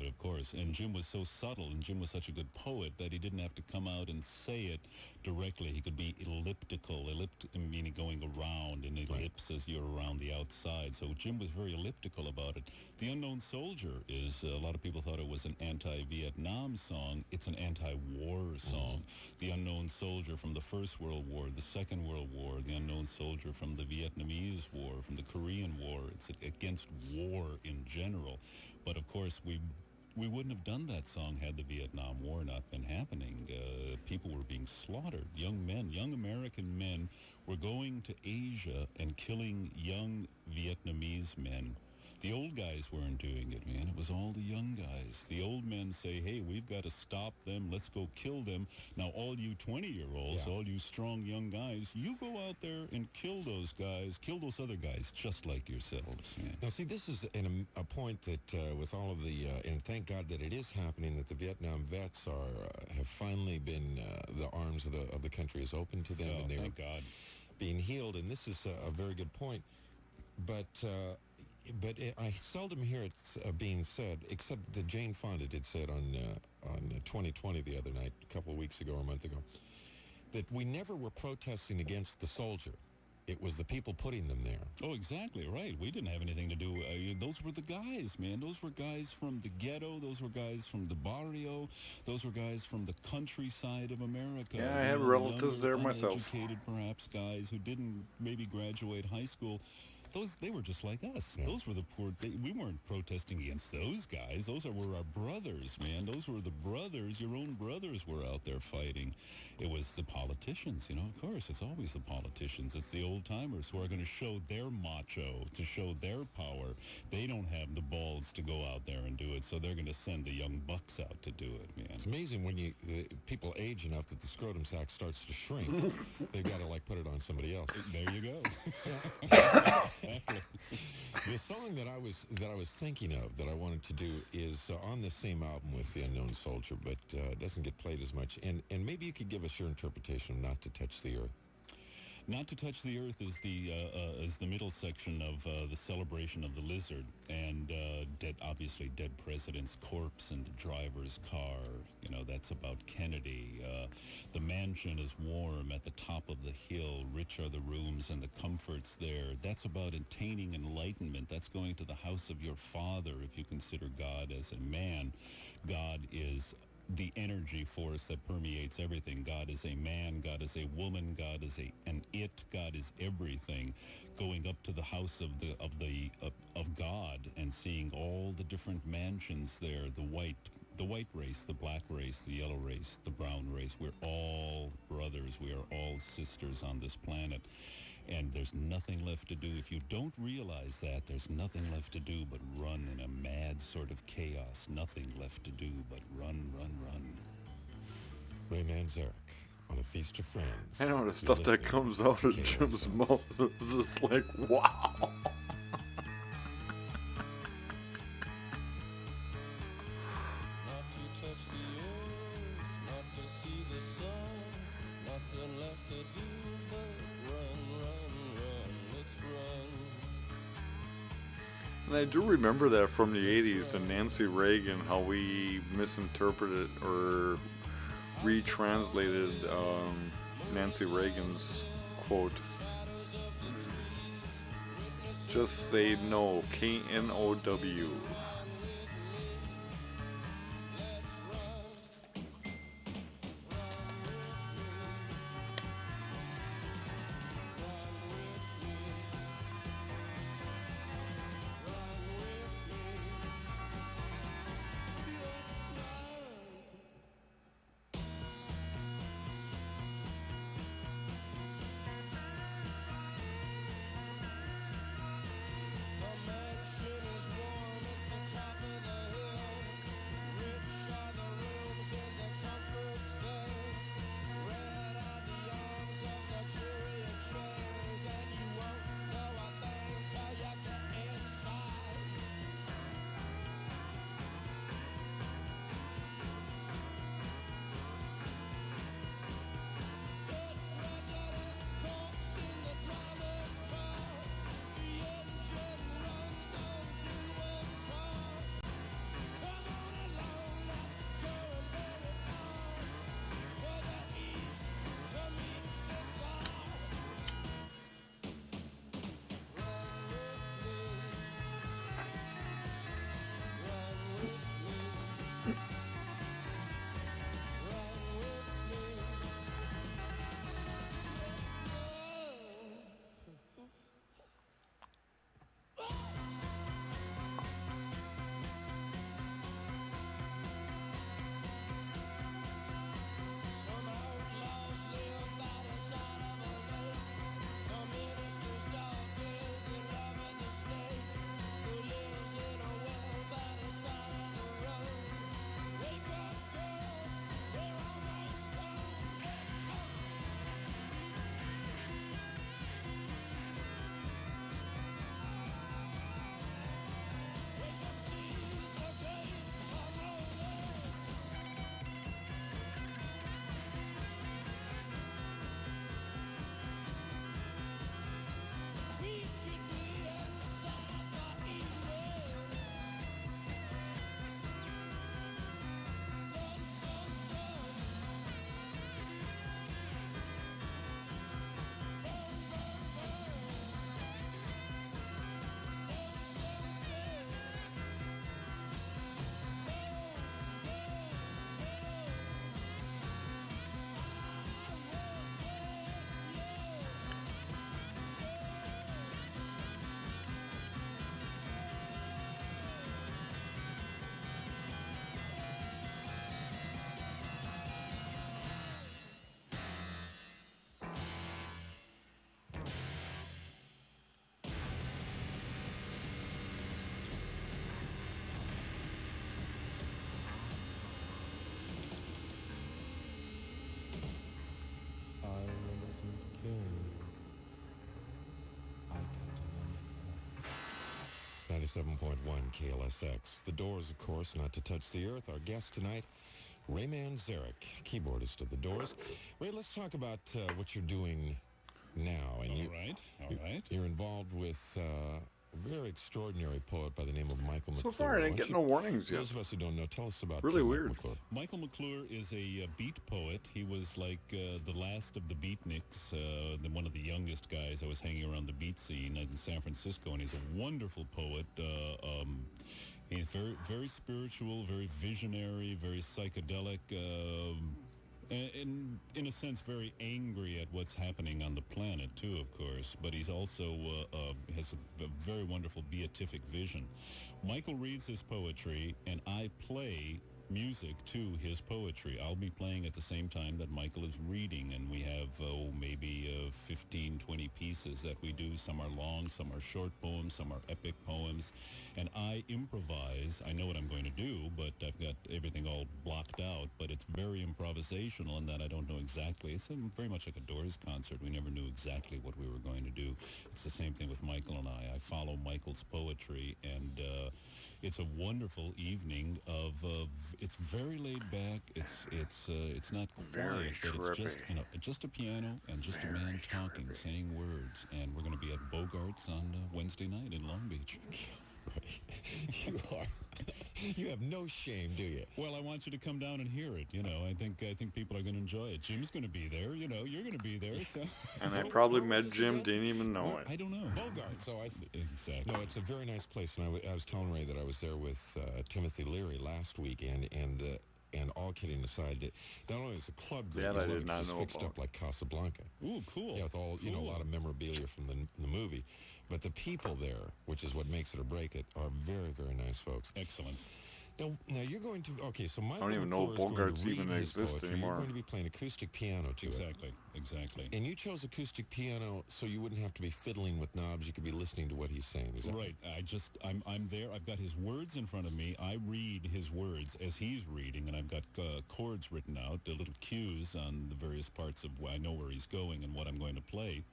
it, of course. And Jim was so subtle, and Jim was such a good poet that he didn't have to come out and say it directly. He could be elliptical, meaning going around, and ellipse as you're around the outside. So Jim was very elliptical about it. The Unknown Soldier is, a lot of people thought it was an anti-Vietnam song. It's an anti-war song. The Unknown Soldier from the First World War, the Second World War, the Unknown Soldier from the Vietnamese War, from the Korean War. It's against war in general. But of course, we wouldn't have done that song had the Vietnam War not been happening. People were being slaughtered. Young men, young American men were going to Asia and killing young Vietnamese men. The old guys weren't doing it, man. It was all the young guys. The old men say, hey, we've got to stop them. Let's go kill them. Now, all you 20-year-olds, all you strong young guys, you go out there and kill those guys, kill those other guys just like yourselves, man. Now, see, this is a point that with all of the, and thank God that it is happening, that the Vietnam vets have finally been, the arms of the country is open to them, and they're thank God. Being healed, and this is a very good point. But I seldom hear it being said, except that Jane Fonda did say it on 2020 the other night, a couple of weeks ago or a month ago, that we never were protesting against the soldier. It was the people putting them there. Oh, exactly, right. We didn't have anything to do. Those were the guys, man. Those were guys from the ghetto. Those were guys from the barrio. Those were guys from the countryside of America. Yeah, I had relatives there myself. Uneducated, perhaps, guys who didn't maybe graduate high school. They were just like us. Yeah. Those were the poor. We weren't protesting against those guys. Those were our brothers, man. Those were the brothers. Your own brothers were out there fighting. It was the politicians, of course. It's always the politicians. It's the old-timers who are going to show their macho, to show their power. They don't have the balls to go out there and do it, so they're going to send the young bucks out to do it, man. It's amazing when people age enough that the scrotum sac starts to shrink. They've got to, put it on somebody else. There you go. The song that I was thinking of that I wanted to do is on the same album with The Unknown Soldier, but doesn't get played as much. And maybe you could give us your interpretation of Not to Touch the Earth. Not to Touch the Earth is the middle section of the celebration of the lizard, and obviously dead president's corpse in the driver's car. That's about Kennedy. The mansion is warm at the top of the hill. Rich are the rooms and the comforts there. That's about attaining enlightenment. That's going to the house of your father if you consider God as a man. God is the energy force that permeates everything. God is a man, God is a woman, God is an it, God is everything. Going up to the house of God and seeing all the different mansions there, the white race, the black race, the yellow race, the brown race. We're all brothers. We are all sisters on this planet. And there's nothing left to do. If you don't realize that, there's nothing left to do but run in a mad sort of chaos. Nothing left to do but run, run, run. Ray Manzerak on A Feast of Friends. I know, the stuff that comes out of Jim's mouth is just like, wow. And I do remember that from the 80s and Nancy Reagan, how we misinterpreted or retranslated Nancy Reagan's quote. Just say no, K-N-O-W. 107.1 KLSX. The Doors, of course, not to touch the earth. Our guest tonight, Ray Manzerak, keyboardist of the Doors. Ray, let's talk about what you're doing now. And All right. You're involved with a very extraordinary poet by the name of Michael McClure. So far, I didn't get no warnings yet. Those of us who don't know, tell us about really Michael weird. McClure. Michael McClure is a beat poet. He was like the last of the beatniks, one of the youngest guys I was hanging around the beat scene in San Francisco, and he's a wonderful poet. He's very, very spiritual, very visionary, very psychedelic, and in a sense very angry at what's happening on the planet too, of course. But he's also has a very wonderful beatific vision. Michael reads his poetry, and I play music to his poetry. I'll be playing at the same time that Michael is reading, and we have maybe 15, 20 pieces that we do. Some are long, some are short poems, some are epic poems, and I improvise. I know what I'm going to do, but I've got everything all blocked out, but it's very improvisational in that I don't know exactly. It's very much like a Doors concert. We never knew exactly what we were going to do. It's the same thing with Michael and I. I follow Michael's poetry, and it's a wonderful evening of it's very laid back. It's not Very quiet, but trippy. it's just a piano and just a man talking, saying words. And we're going to be at Bogart's on Wednesday night in Long Beach. You have no shame, do you? Well, I want you to come down and hear it. I think people are going to enjoy it. Jim's going to be there. You're going to be there. So. And I probably met Jim, didn't even know it. I don't know. Bogart. So I see. Exactly. No, it's a very nice place, and I was telling Ray that I was there with Timothy Leary last weekend, and all kidding aside, that not only is the club great, That I did not it's know fixed about. up like Casablanca. Ooh, cool. Yeah, with all a lot of memorabilia from the movie, but the people there, which is what makes it or break it, are very, very nice folks. Excellent. Now you're going to so Michael I don't even know if McClure is Bogarts going to even read his exist poetry. anymore. You're going to be playing acoustic piano to it. Exactly. And you chose acoustic piano so you wouldn't have to be fiddling with knobs. You could be listening to what he's saying. Is that Right. I'm there. I've got his words in front of me. I read his words as he's reading, and I've got chords written out, the little cues on the various parts of I know where he's going and what I'm going to play,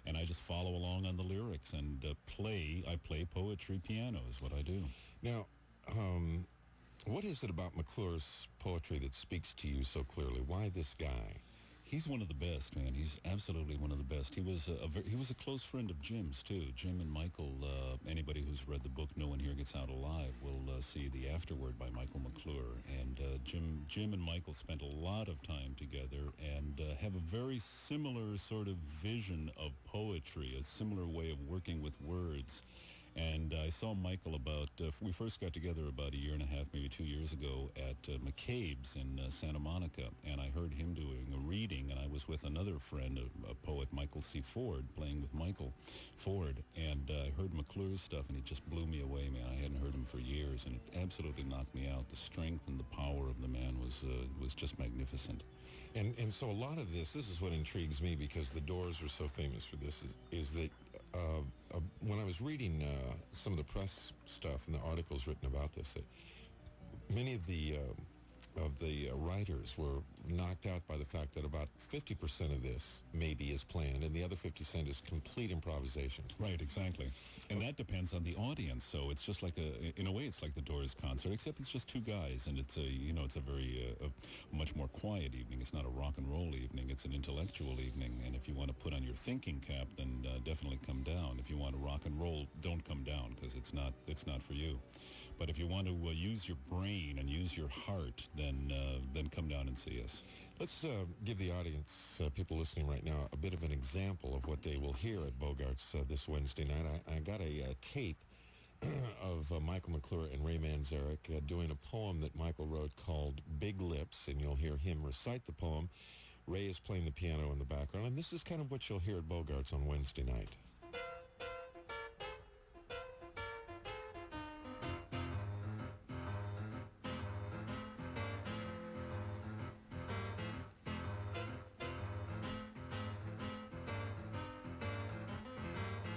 and I just follow along on the lyrics and play. I play poetry piano is what I do. Now, what is it about McClure's poetry that speaks to you so clearly? Why this guy? He's one of the best, man. He's absolutely one of the best. He was a close friend of Jim's too. Jim and Michael. Anybody who's read the book "No One Here Gets Out Alive" will see the afterword by Michael McClure. And Jim and Michael spent a lot of time together and have a very similar sort of vision of poetry, a similar way of working with words. And I saw Michael we first got together about a year and a half, maybe 2 years ago at McCabe's in Santa Monica, and I heard him doing a reading, and I was with another friend, a poet, Michael C. Ford, playing with Michael Ford, and I heard McClure's stuff, and it just blew me away, man. I hadn't heard him for years, and it absolutely knocked me out. The strength and the power of the man was just magnificent. And so a lot of this is what intrigues me, because the Doors are so famous for this, is that when I was reading some of the press stuff and the articles written about this, that many of the writers were knocked out by the fact that about 50% of this maybe is planned, and the other 50% is complete improvisation. Right, exactly. And that depends on the audience. So it's just like in a way, it's like the Doors concert, except it's just two guys, and it's a very much more quiet evening. It's not a rock and roll evening. It's an intellectual evening. And if you want to put on your thinking cap, then definitely come down. If you want to rock and roll, don't come down, because it's not for you. But if you want to use your brain and use your heart, then come down and see us. Let's give the audience, people listening right now, a bit of an example of what they will hear at Bogart's this Wednesday night. I got a tape of Michael McClure and Ray Manzerak doing a poem that Michael wrote called Big Lips, and you'll hear him recite the poem. Ray is playing the piano in the background, and this is kind of what you'll hear at Bogart's on Wednesday night.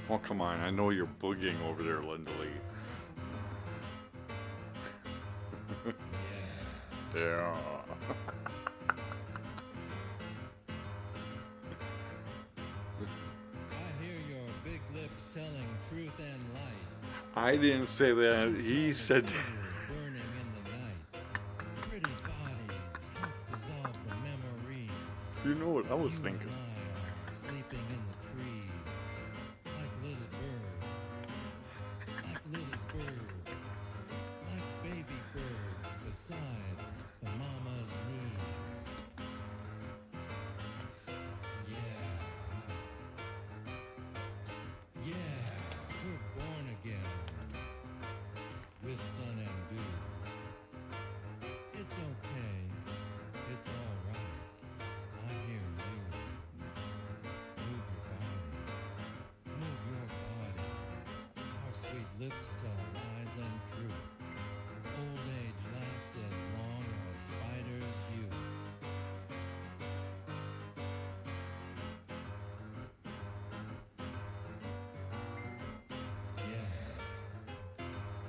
Oh, come on. I know you're boogieing over there, Lindley. Yeah. I hear your big lips telling truth and light. I didn't say that. He said that. Burning in the night. Pretty bodies help dissolve the memories. You know what I was You thinking. and I are sleeping in the trees. Like little birds. Like little birds. Like baby birds beside the mama's knees. Yeah. Yeah, we're born again. With sun and dew. It's okay. It's all right. I hear you. Move your body. Move your body. Our sweet lips tell lies and truth. Old age lasts as long as spiders you. Yeah.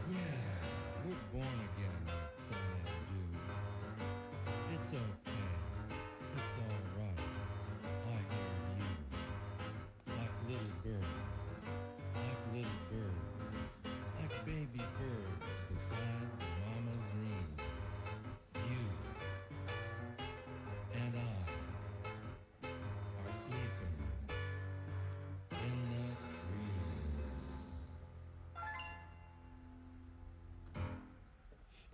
Yeah, we're born again with sun and dew. It's okay. It's all right. I hear you. Like little birds. Like little birds. Like baby birds beside the mama's knees. You and I are sleeping in the trees.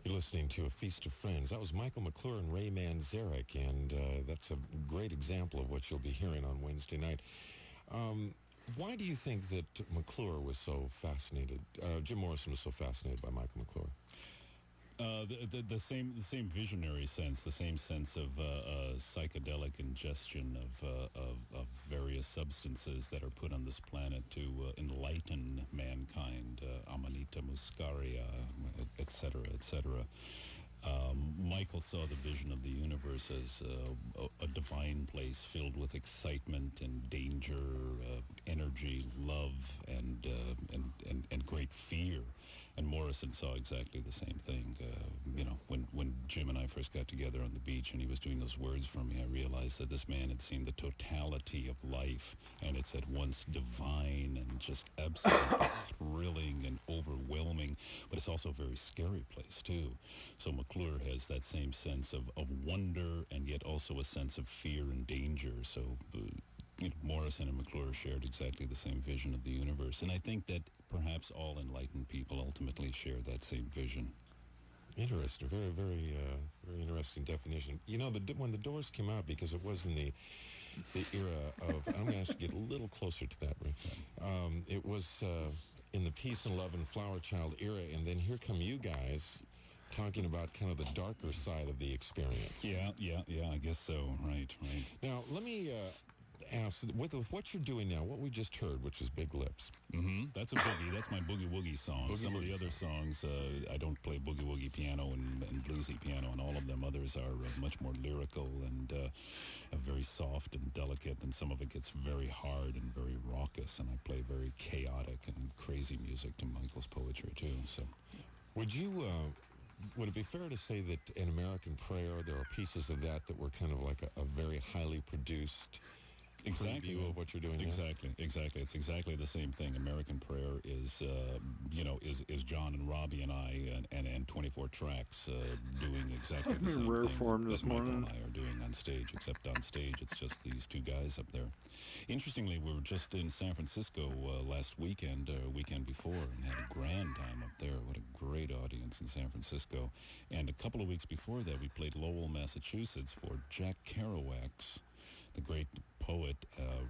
You're listening to A Feast of Friends. That was Michael McClure and Ray Manzerak, and that's a great example of what you'll be hearing on Wednesday night. Why do you think that McClure was so fascinated, Jim Morrison was so fascinated by Michael McClure? The same visionary sense, the same sense of psychedelic ingestion of various substances that are put on this planet to enlighten mankind, Amanita muscaria, etc., etc. Michael saw the vision of the universe as a divine place filled with excitement and danger, energy, love, and great fear. And Morrison saw exactly the same thing. When Jim and I first got together on the beach and he was doing those words for me, I realized that this man had seen the totality of life, and it's at once divine and just absolutely thrilling and overwhelming, but it's also a very scary place, too. So McClure has that same sense of wonder and yet also a sense of fear and danger. So Morrison and McClure shared exactly the same vision of the universe. And I think that perhaps all enlightened people ultimately share that same vision. Interesting. Very, very, very interesting definition. You know, when the Doors came out, because it was in the era of, I'm going to ask you to get a little closer to that, Ray. It was in the Peace and Love and Flower Child era, and then here come you guys talking about kind of the darker side of the experience. Yeah, I guess so. Right. Now, let me ask, with what you're doing now, what we just heard, which is Big Lips. That's a boogie. That's my boogie-woogie song. Some of the other songs, I don't play boogie-woogie piano and bluesy piano on all of them. Others are much more lyrical and very soft and delicate, and some of it gets very hard and very raucous, and I play very chaotic and crazy music to Michael's poetry, too. So, would it be fair to say that in American Prayer, there are pieces of that were kind of like a very highly produced preview of what you're doing now? Exactly. It's exactly the same thing. American Prayer is John and Robbie and I and 24 tracks doing exactly the same rare thing form this that Michael morning. and I are doing on stage, except on stage it's just these two guys up there. Interestingly, we were just in San Francisco last weekend, weekend before, and had a grand time up there. What a great audience in San Francisco. And a couple of weeks before that, we played Lowell, Massachusetts for Jack Kerouac's, the great poet,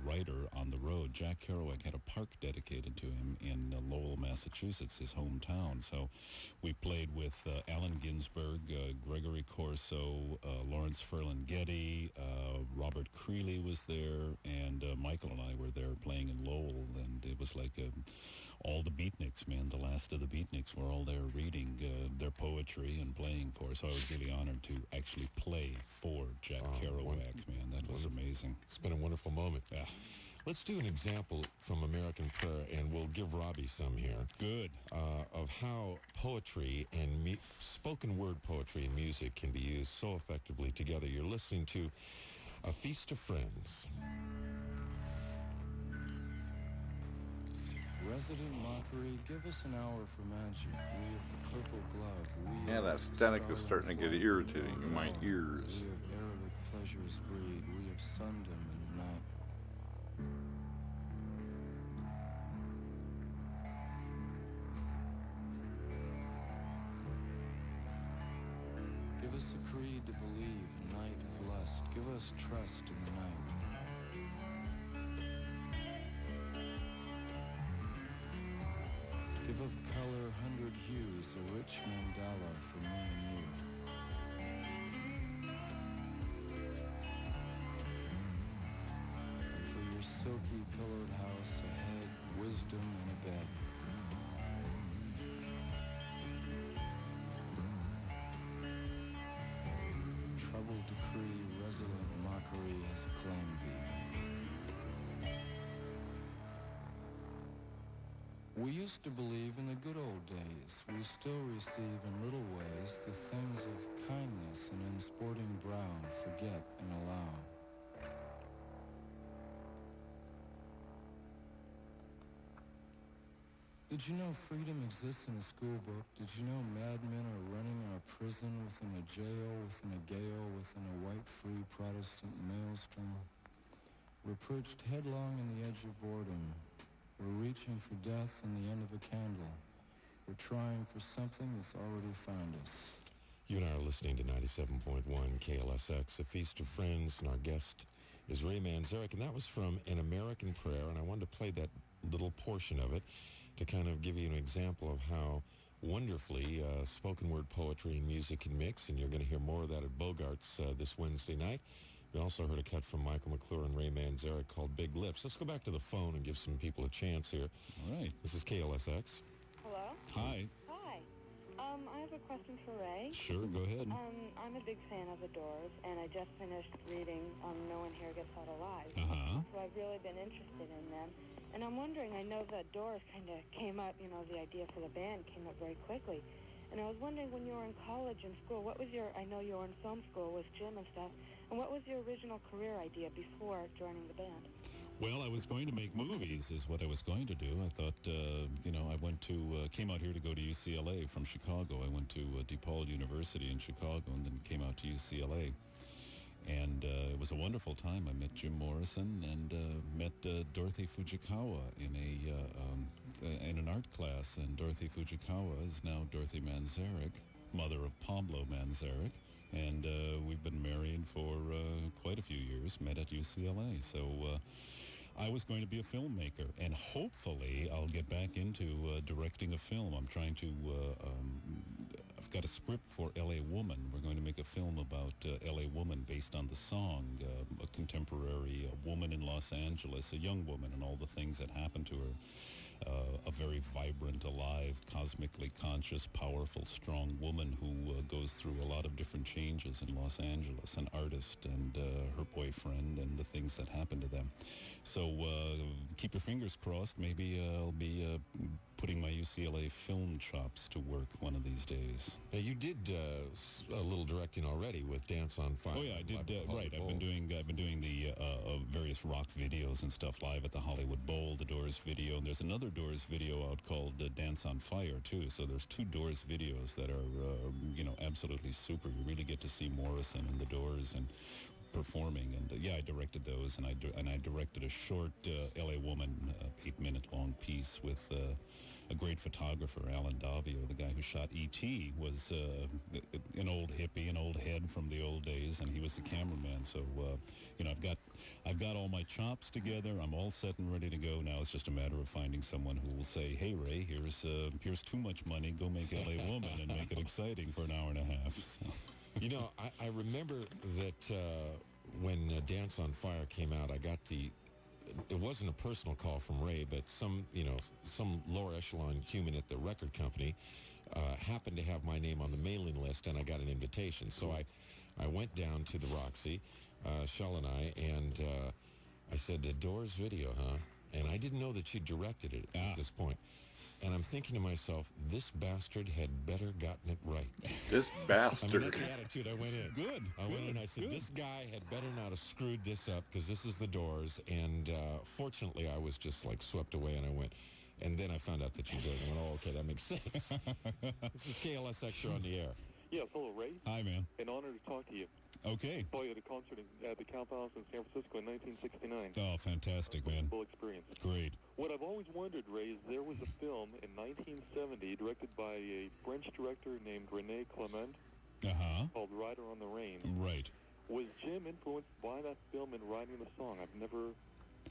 writer on the road. Jack Kerouac had a park dedicated to him in Lowell, Massachusetts, his hometown. So we played with Allen Ginsberg, Gregory Corso, Lawrence Ferlinghetti, Robert Creeley was there, and Michael and I were there playing in Lowell, and it was like all the beatniks, man, the last of the beatniks were all there reading their poetry and playing for us. So I was really honored to actually play for Jack Kerouac, man. That was amazing. It's been a wonderful moment. Yeah. Let's do an example from American Prayer, and we'll give Robbie some here. Good. Of how poetry and spoken word poetry and music can be used so effectively together. You're listening to A Feast of Friends. Resident Mockery, give us an hour for magic. We of the purple glove. We Yeah, that static is starting to get irritating in my ears. We of Arabic pleasures breed. We of sundom in the night. Give us a creed to believe, a night of lust. Give us trust in the night. Give of color 100 hues, a rich mandala for me and you. And for your silky pillowed house, a head, wisdom, and a bed. Troubled decree, resolute mockery has claimed thee. We used to believe in the good old days. We still receive in little ways the things of kindness, and in sporting brown forget and allow. Did you know freedom exists in a school book? Did you know madmen are running our prison within a jail, within a gale, within a white free Protestant maelstrom? We're perched headlong in the edge of boredom. We're reaching for death and the end of a candle. We're trying for something that's already found us. You and I are listening to 97.1 KLSX, A Feast of Friends, and our guest is Ray Manzerak, and that was from An American Prayer, and I wanted to play that little portion of it to kind of give you an example of how wonderfully spoken word poetry and music can mix, and you're going to hear more of that at Bogart's this Wednesday night. We also heard a cut from Michael McClure and Ray Manzerak called Big Lips. Let's go back to the phone and give some people a chance here. All right. This is KLSX. Hello? Hi. Hi. I have a question for Ray. Sure, go ahead. I'm a big fan of The Doors, and I just finished reading No One Here Gets Out Alive. Uh-huh. So I've really been interested in them. And I'm wondering, I know that Doors kind of came up, you know, the idea for the band came up very quickly. And I was wondering, when you were in college and school, what was your, I know you were in film school with Jim and stuff, and what was your original career idea before joining the band? Well, I was going to make movies is what I was going to do. I thought, I went to, came out here to go to UCLA from Chicago. I went to DePaul University in Chicago and then came out to UCLA. And it was a wonderful time. I met Jim Morrison and met Dorothy Fujikawa in an art class. And Dorothy Fujikawa is now Dorothy Manzerak, mother of Pablo Manzerak. And we've been married for quite a few years, met at UCLA. So I was going to be a filmmaker, and hopefully I'll get back into directing a film. I'm trying to, I've got a script for L.A. Woman. We're going to make a film about L.A. Woman based on the song, a contemporary woman in Los Angeles, a young woman, and all the things that happened to her. A very vibrant, alive, cosmically conscious, powerful, strong woman who goes through a lot of different changes in Los Angeles, an artist and her boyfriend and the things that happen to them. So keep your fingers crossed. Maybe I'll be putting my UCLA film chops to work one of these days. Now, you did a little directing already with Dance on Fire. Oh yeah, I did. Right, I've been doing the various rock videos and stuff live at the Hollywood Bowl, the Doors video, and there's another Doors video out called Dance on Fire too. So there's two Doors videos that are absolutely super. You really get to see Morrison and the Doors and performing, and I directed those, and I directed a short L.A. Woman 8-minute long piece with a great photographer, Alan Davio, the guy who shot E.T. was an old hippie, an old head from the old days, and he was the cameraman. So I've got all my chops together. I'm all set and ready to go. Now it's just a matter of finding someone who will say, "Hey Ray, here's too much money. Go make L.A. Woman and make it exciting for an hour and a half." I remember that when Dance on Fire came out, I got it wasn't a personal call from Ray, but some lower echelon human at the record company happened to have my name on the mailing list, and I got an invitation. So I went down to the Roxy, Shell and and I said, "The Doors video, huh?" And I didn't know that she directed it at this point. And I'm thinking to myself, this bastard had better gotten it right. This bastard. I mean, that's the attitude I went in. Good. I went in and I said, this guy had better not have screwed this up, because this is the Doors. And fortunately, I was just like swept away, and I went. And then I found out that you did. And I went, oh, okay, that makes sense. This is KLSX, you're on the air. Yes, hello, Ray. Hi, man. An honor to talk to you. Okay. Saw you at a concert at the Count House in San Francisco in 1969. Oh, fantastic, man. Full experience. Great. What I've always wondered, Ray, is there was a film in 1970 directed by a French director named René Clement called Rider on the Rain. Right. Was Jim influenced by that film in writing the song?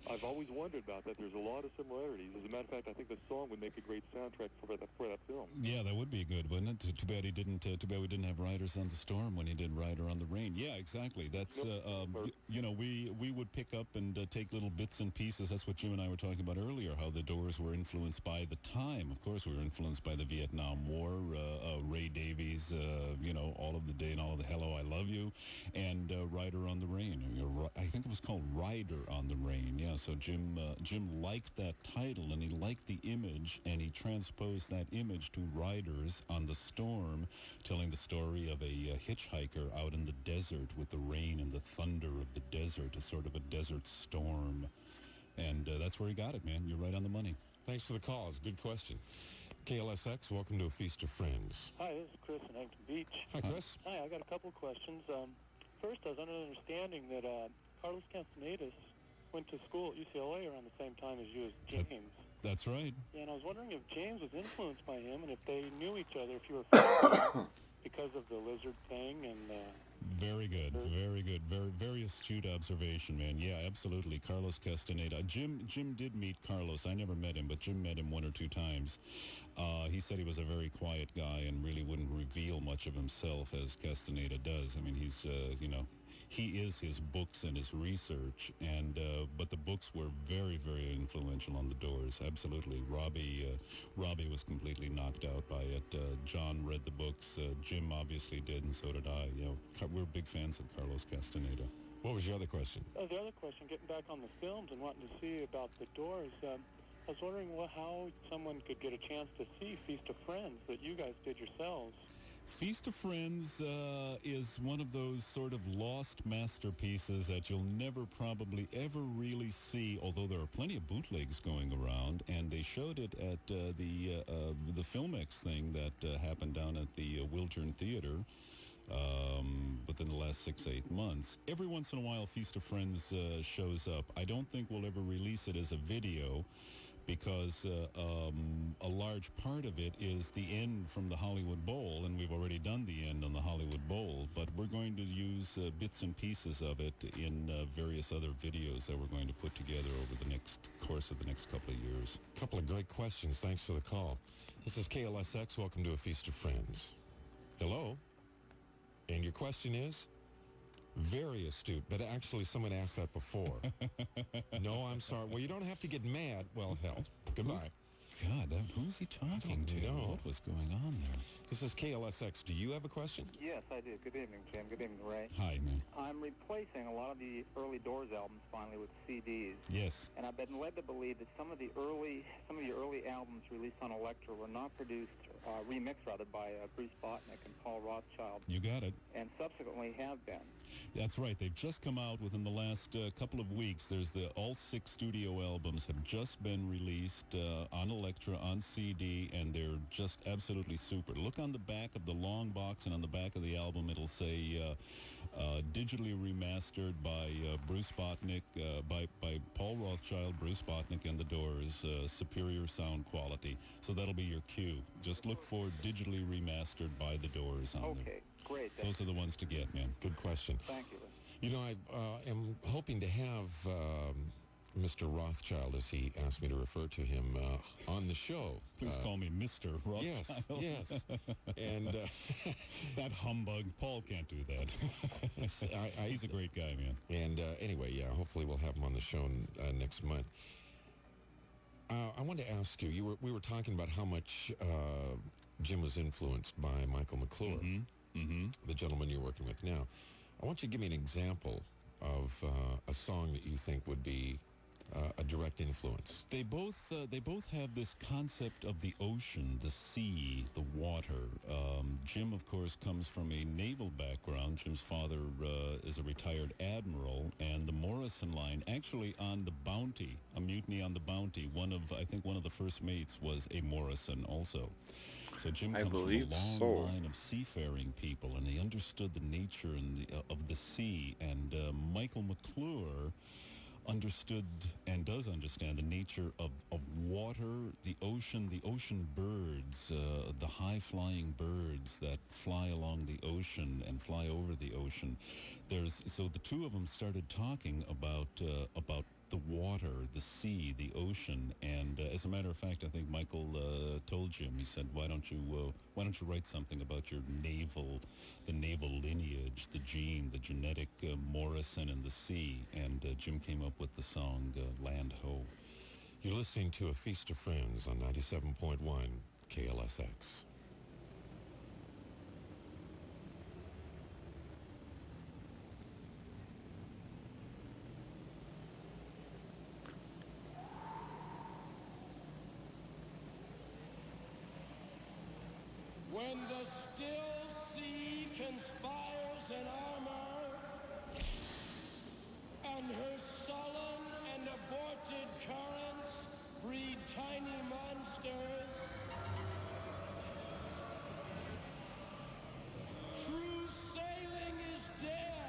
I've always wondered about that. There's a lot of similarities. As a matter of fact, I think the song would make a great soundtrack for that film. Yeah, that would be good, wouldn't it? Too bad he didn't. Too bad we didn't have Riders on the Storm when he did Rider on the Rain. Yeah, exactly. That's you know, we would pick up and take little bits and pieces. That's what Jim and I were talking about earlier. How the Doors were influenced by the time. Of course, we were influenced by the Vietnam War. Ray Davies, you know, All of the Day and All of the Hello, I Love You, and Rider on the Rain. I think it was called Rider on the Rain. Yeah. So Jim liked that title, and he liked the image, and he transposed that image to Riders on the Storm, telling the story of a hitchhiker out in the desert with the rain and the thunder of the desert, a sort of a desert storm. And that's where he got it, man. You're right on the money. Thanks for the call. It's a good question. KLSX, welcome to A Feast of Friends. Hi, this is Chris in Hampton Beach. Hi, Chris. Hi, I got a couple of questions. First, I was under the understanding that Carlos Castaneda went to school at UCLA around the same time as you as James. That's right. Yeah, and I was wondering if James was influenced by him and if they knew each other, if you were friends because of the lizard thing and... Very good, very good. Very astute observation, man. Yeah, absolutely. Carlos Castaneda. Jim did meet Carlos. I never met him, but Jim met him one or two times. He said he was a very quiet guy and really wouldn't reveal much of himself as Castaneda does. I mean, he's, you know... He is his books and his research, and but the books were very, very influential on the Doors. Absolutely, Robbie was completely knocked out by it. John read the books. Jim obviously did, and so did I. You know, we're big fans of Carlos Castaneda. What was your other question? The other question, getting back on the films and wanting to see about the Doors. I was wondering how someone could get a chance to see Feast of Friends that you guys did yourselves. Feast of Friends is one of those sort of lost masterpieces that you'll never probably ever really see, although there are plenty of bootlegs going around, and they showed it at the Filmex thing that happened down at the Wiltern Theater within the last 6-8 months. Every once in a while, Feast of Friends shows up. I don't think we'll ever release it as a video, because a large part of it is the end from the Hollywood Bowl, and we've already done the end on the Hollywood Bowl, but we're going to use bits and pieces of it in various other videos that we're going to put together over the course of the next couple of years. A couple of great questions. Thanks for the call. This is KLSX. Welcome to A Feast of Friends. Hello? And your question is? Very astute, but actually someone asked that before. No, I'm sorry. Well, you don't have to get mad. Well, hell. Goodbye. God, who's he talking to? No. What was going on there? This is KLSX. Do you have a question? Yes, I do. Good evening, Jim. Good evening, Ray. Hi, man. I'm replacing a lot of the early Doors albums finally with CDs. Yes. And I've been led to believe that some of the early albums released on Elektra were not produced, remixed rather, by Bruce Botnick and Paul Rothchild. You got it. And subsequently have been. That's right. They've just come out within the last couple of weeks. All 6 studio albums have just been released on Elektra, on CD, and they're just absolutely super. Look on the back of the long box, and on the back of the album, it'll say digitally remastered by Bruce Botnick, by Paul Rothchild, Bruce Botnick, and the Doors, superior sound quality. So that'll be your cue. Just look for digitally remastered by the Doors on there. Okay. Great. Those are the ones to get, man. Good question. Thank you. You know, I am hoping to have Mr. Rothchild, as he asked me to refer to him, on the show. Please call me Mr. Rothchild. Yes. And that humbug. Paul can't do that. He's a great guy, man. And anyway, yeah, hopefully we'll have him on the show next month. I wanted to ask you, we were talking about how much Jim was influenced by Michael McClure. The gentleman you're working with now. I want you to give me an example of a song that you think would be a direct influence? They both have this concept of the ocean, the sea, the water. Jim, of course, comes from a naval background. Jim's father is a retired admiral, and the Morrison line, actually on the Bounty, a mutiny on the Bounty, I think one of the first mates was a Morrison also. So Jim comes from a long line of seafaring people, and he understood the nature of the sea. And Michael McClure understood and does understand the nature of water, the ocean birds, the high-flying birds that fly along the ocean and fly over the ocean. So the two of them started talking about the water, the sea, the ocean, and as a matter of fact, I think Michael told Jim. He said, "Why don't you write something about your the naval lineage, the genetic Morrison and the sea?" And Jim came up with the song "Land Ho." You're listening to A Feast of Friends on 97.1 KLSX. When the still sea conspires in armor, and her sullen and aborted currents breed tiny monsters, true sailing is dead.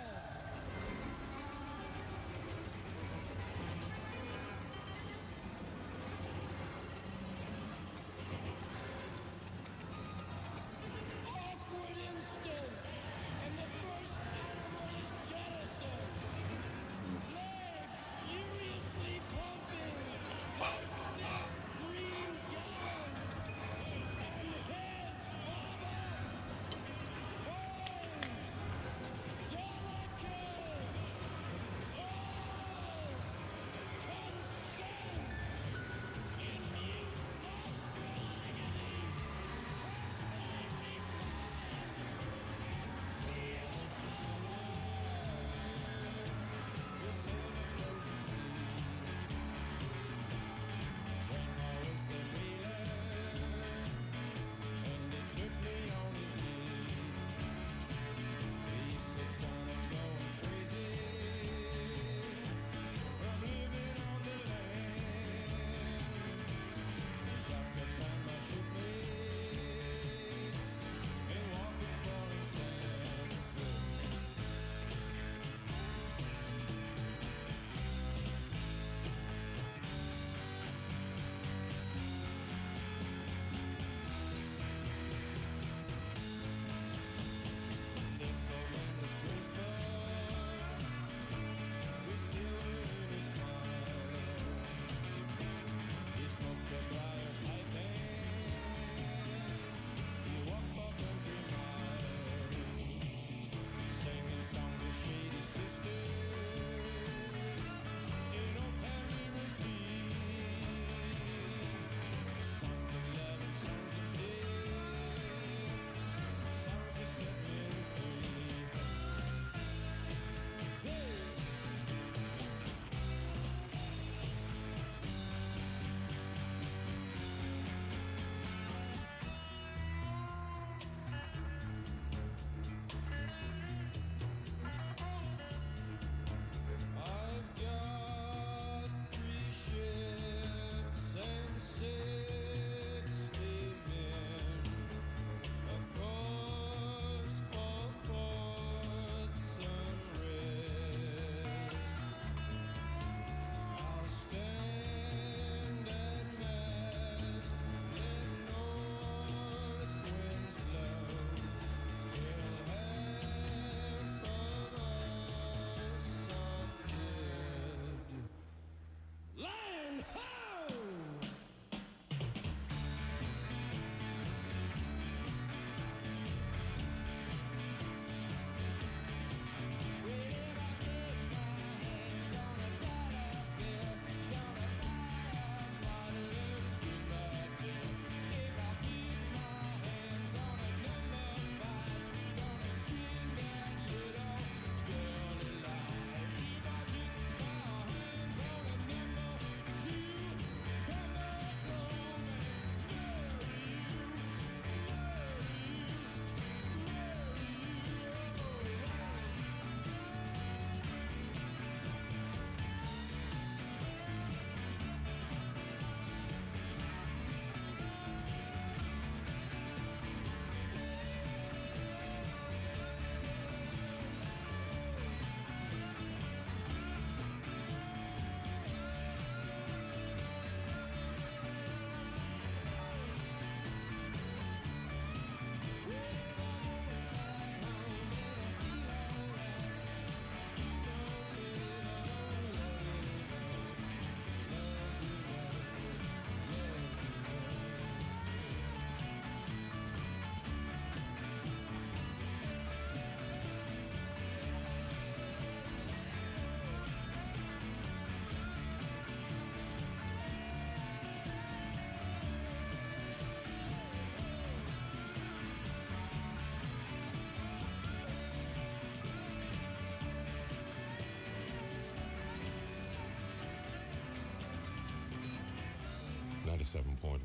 97.1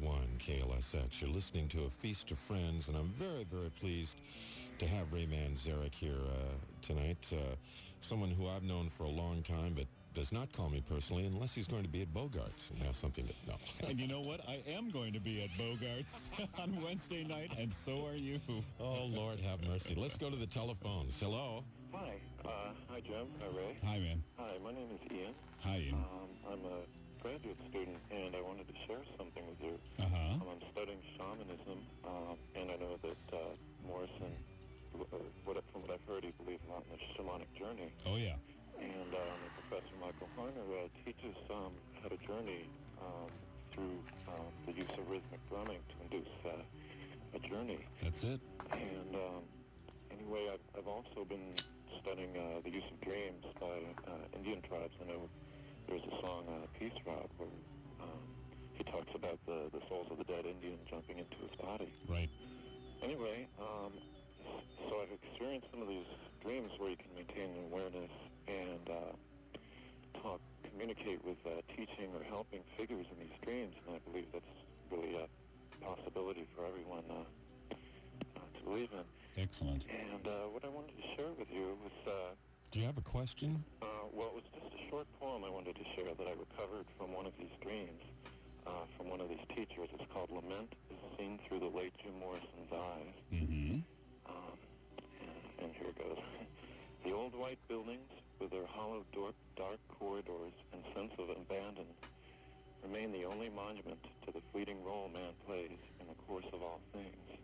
KLSX. You're listening to A Feast of Friends, and I'm very, very pleased to have Ray Manzerak here tonight. Someone who I've known for a long time, but does not call me personally unless he's going to be at Bogart's and have something to know. And you know what? I am going to be at Bogart's on Wednesday night, and so are you. Oh, Lord have mercy. Let's go to the telephones. Hello. Hi. Hi, Jim. Hi, Ray. Hi, man. Hi, my name is Ian. Hi, Ian. I'm a graduate student, and I wanted to share something with you. Uh-huh. I'm studying shamanism, and I know that Morrison, from what I've heard, he believes a lot in the shamanic journey. Oh, yeah. And Professor Michael Harner teaches how to journey through the use of rhythmic drumming to induce a journey. That's it. And anyway, I've also been studying the use of dreams by Indian tribes. I know there's a song, Peace Rob, where he talks about the souls of the dead Indian jumping into his body. Right. Anyway, so I've experienced some of these dreams where you can maintain an awareness and communicate with teaching or helping figures in these dreams, and I believe that's really a possibility for everyone to believe in. Excellent. And what I wanted to share with you was... Do you have a question? Well, it was just a short poem I wanted to share that I recovered from one of these dreams, from one of these teachers. It's called Lament is Seen Through the Late Jim Morrison's Eyes. Mm-hmm. And here it goes. The old white buildings, with their hollow, dark corridors and sense of abandon, remain the only monument to the fleeting role man plays in the course of all things.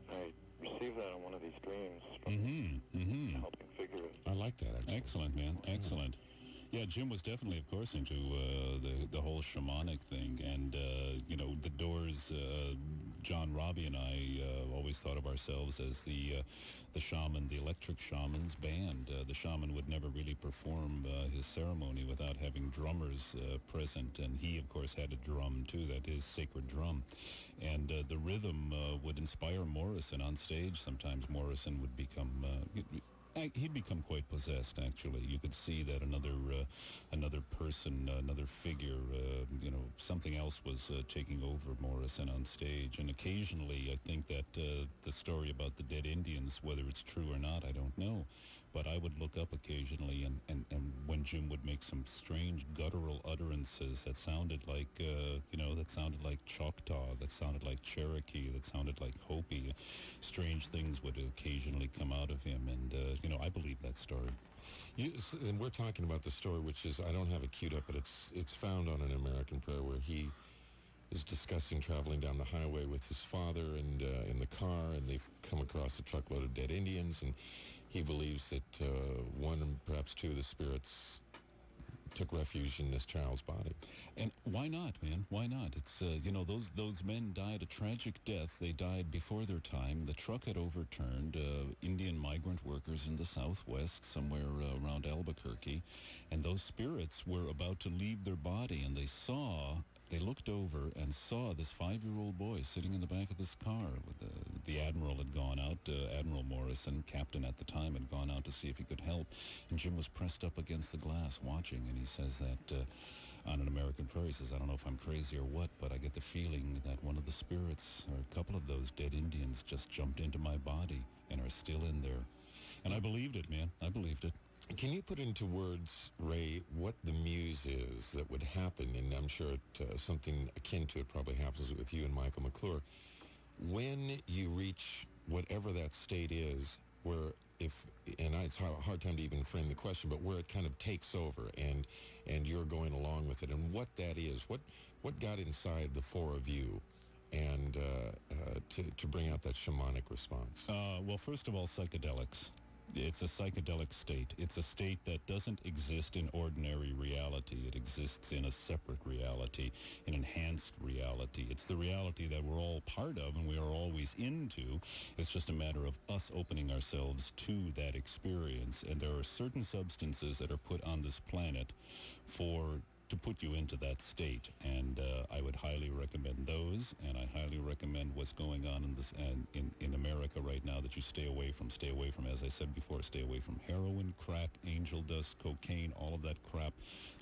I received that in one of these dreams from a helping figure. I like that, actually. Excellent, man. Excellent. Yeah, Jim was definitely, of course, into the whole shamanic thing. And, the Doors, John Robbie and I always thought of ourselves as the shaman, the electric shaman's band. The shaman would never really perform his ceremony without having drummers present. And he, of course, had a drum, too, that is sacred drum. And the rhythm would inspire Morrison on stage. Sometimes Morrison would become... he'd become quite possessed, actually. You could see that another person, another figure, something else was taking over Morrison on stage. And occasionally, I think that the story about the dead Indians, whether it's true or not, I don't know. But I would look up occasionally, and when Jim would make some strange guttural utterances that sounded like, that sounded like Choctaw, that sounded like Cherokee, that sounded like Hopi. Strange things would occasionally come out of him, and, I believe that story. And we're talking about the story, which is, I don't have it queued up, but it's found on An American Prayer, where he is discussing traveling down the highway with his father and in the car, and they've come across a truckload of dead Indians, and he believes that one and perhaps two of the spirits took refuge in this child's body. And why not, man? Why not? It's, those men died a tragic death. They died before their time. The truck had overturned Indian migrant workers in the Southwest, somewhere around Albuquerque, and those spirits were about to leave their body, and they looked over and saw this 5-year-old boy sitting in the back of this car. The admiral had gone out, Admiral Morrison, captain at the time, had gone out to see if he could help. And Jim was pressed up against the glass watching, and he says that on An American Prayer, he says, I don't know if I'm crazy or what, but I get the feeling that one of the spirits, or a couple of those dead Indians, just jumped into my body and are still in there. And I believed it, man. I believed it. Can you put into words, Ray, what the muse is that would happen, and I'm sure something akin to it probably happens with you and Michael McClure, when you reach whatever that state is, where it's a hard time to even frame the question, but where it kind of takes over and you're going along with it, and what that is, what got inside the four of you, and to bring out that shamanic response? Well, first of all, psychedelics. It's a psychedelic state. It's a state that doesn't exist in ordinary reality. It exists in a separate reality, an enhanced reality. It's the reality that we're all part of and we are always into. It's just a matter of us opening ourselves to that experience. And there are certain substances that are put on this planet to put you into that state, and I would highly recommend those, and I highly recommend what's going on in America right now that you stay away from, as I said before, stay away from heroin, crack, angel dust, cocaine, all of that crap.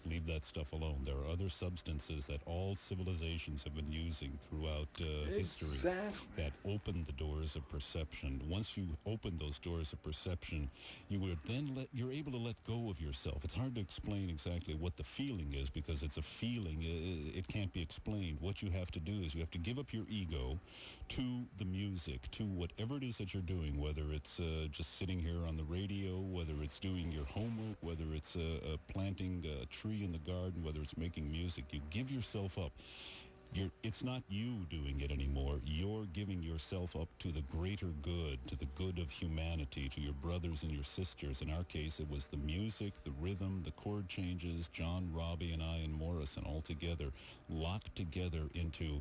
Leave that stuff alone. There are other substances that all civilizations have been using throughout history that open the doors of perception. Once you open those doors of perception, you're able to let go of yourself. It's hard to explain exactly what the feeling is because it's a feeling. It can't be explained. What you have to do is you have to give up your ego to the music, to whatever it is that you're doing, whether it's just sitting here on the radio, whether it's doing your homework, whether it's planting a tree in the garden, whether it's making music. You give yourself up. It's not you doing it anymore. You're giving yourself up to the greater good, to the good of humanity, to your brothers and your sisters. In our case, it was the music, the rhythm, the chord changes, John, Robbie, and I, and Morrison all together, locked together into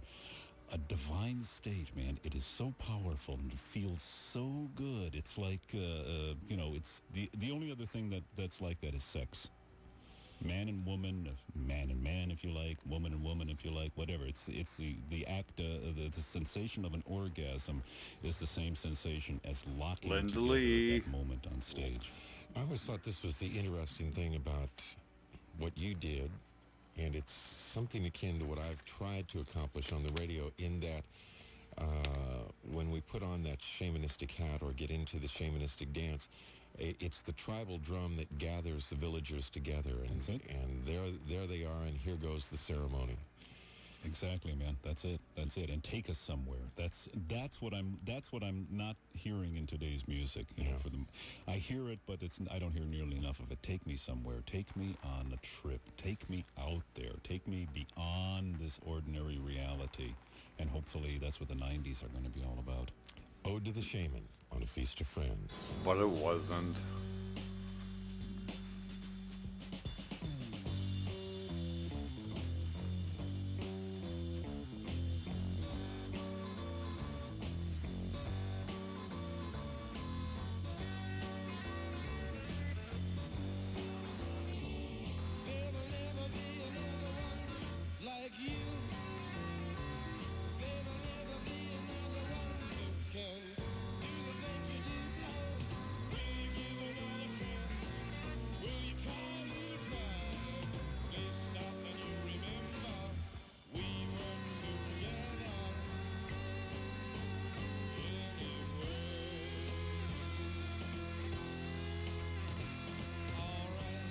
a divine state, man. It is so powerful and it feels so good. It's like, it's the only other thing that's like that is sex. Man and woman, man and man, if you like, woman and woman, if you like, whatever. It's the act, the sensation of an orgasm is the same sensation as locking together at that moment on stage. I always thought this was the interesting thing about what you did, and it's something akin to what I've tried to accomplish on the radio in that when we put on that shamanistic hat or get into the shamanistic dance, it's the tribal drum that gathers the villagers together, and there they are, and here goes the ceremony. Exactly, man. That's it. And take us somewhere. That's what I'm not hearing in today's music. You know, I hear it, but I don't hear nearly enough of it. Take me somewhere. Take me on a trip. Take me out there. Take me beyond this ordinary reality. And hopefully that's what the 90s are going to be all about. Ode to the Shaman on A Feast of Friends. But it wasn't. Like you, there will never be another one who can do the things you do. Oh, will you give another chance? Will you try? Will you try? Say stop and you remember we were together. Anyway, alright.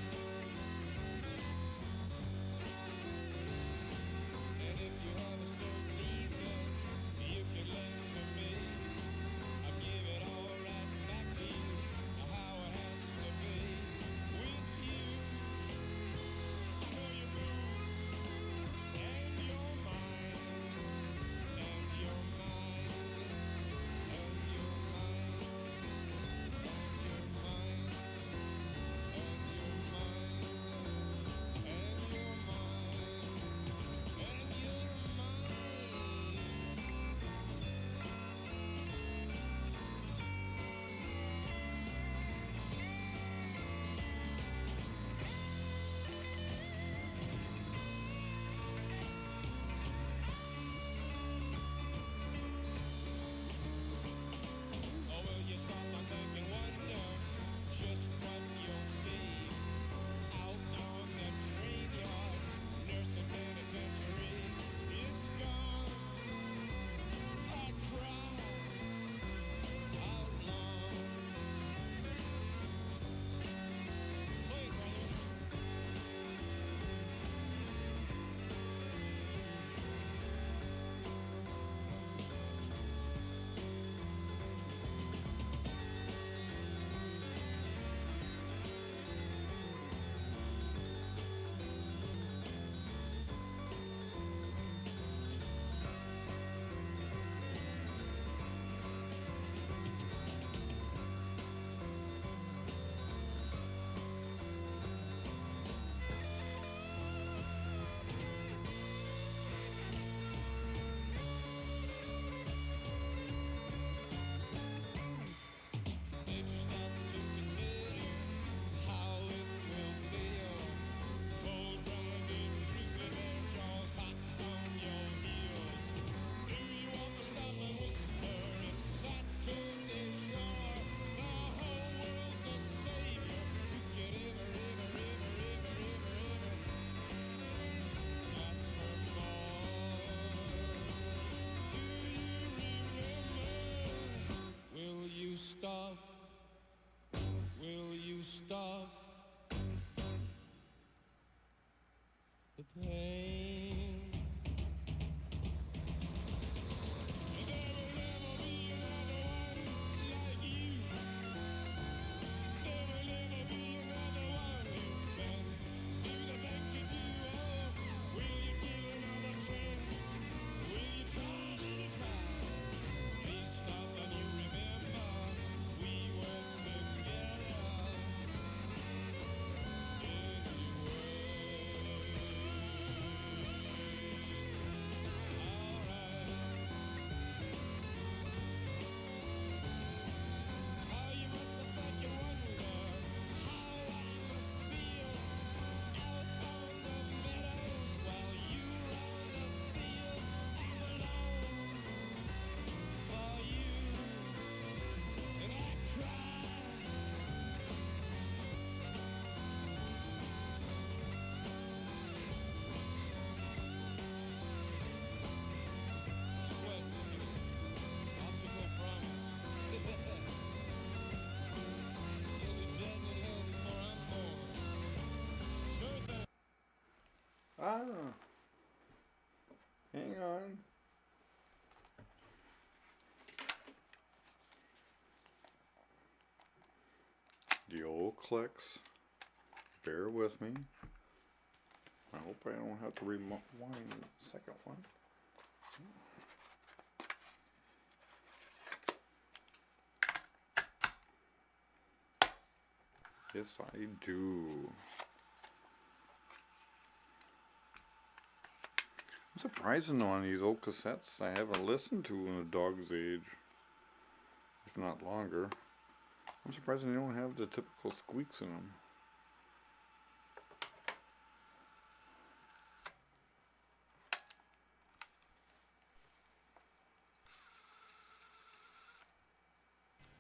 Ah, hang on. The old clicks. Bear with me. I hope I don't have to rewind the second one. Yes, I do. I'm surprising on these old cassettes I haven't listened to in a dog's age, if not longer. I'm surprised they don't have the typical squeaks in them.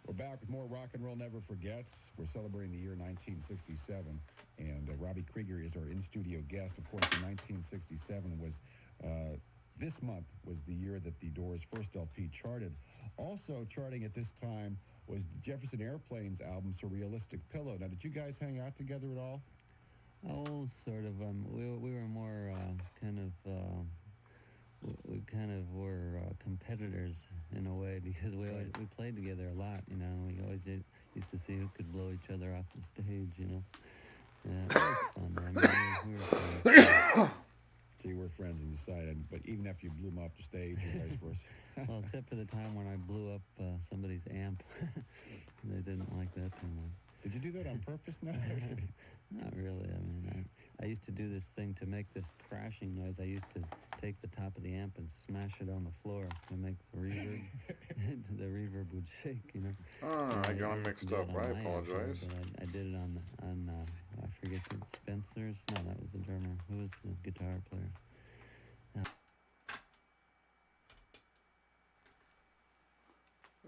We're back with more Rock and Roll Never Forgets. We're celebrating the year 1967, and Robbie Krieger is our in-studio guest. Of course, in 1967 was, this month was the year that the Doors' first LP charted. Also charting at this time was the Jefferson Airplane's album, Surrealistic Pillow. Now, did you guys hang out together at all? Oh, sort of. We were more we kind of were competitors in a way, because we played together a lot. You know, we always used to see who could blow each other off the stage. You know, it was fun. I mean, we were friends. So you were friends and decided, but even after you blew them off the stage, or vice versa. Well, except for the time when I blew up somebody's amp. They didn't like that too much. Did you do that on purpose? No. Not really. I mean, I used to do this thing to make this crashing noise. I used to take the top of the amp and smash it on the floor to make the reverb. The reverb would shake, you know. Oh, I got mixed up. I apologize. But I did it on I forget, Spencer's. No, that was the drummer. Who was the guitar player?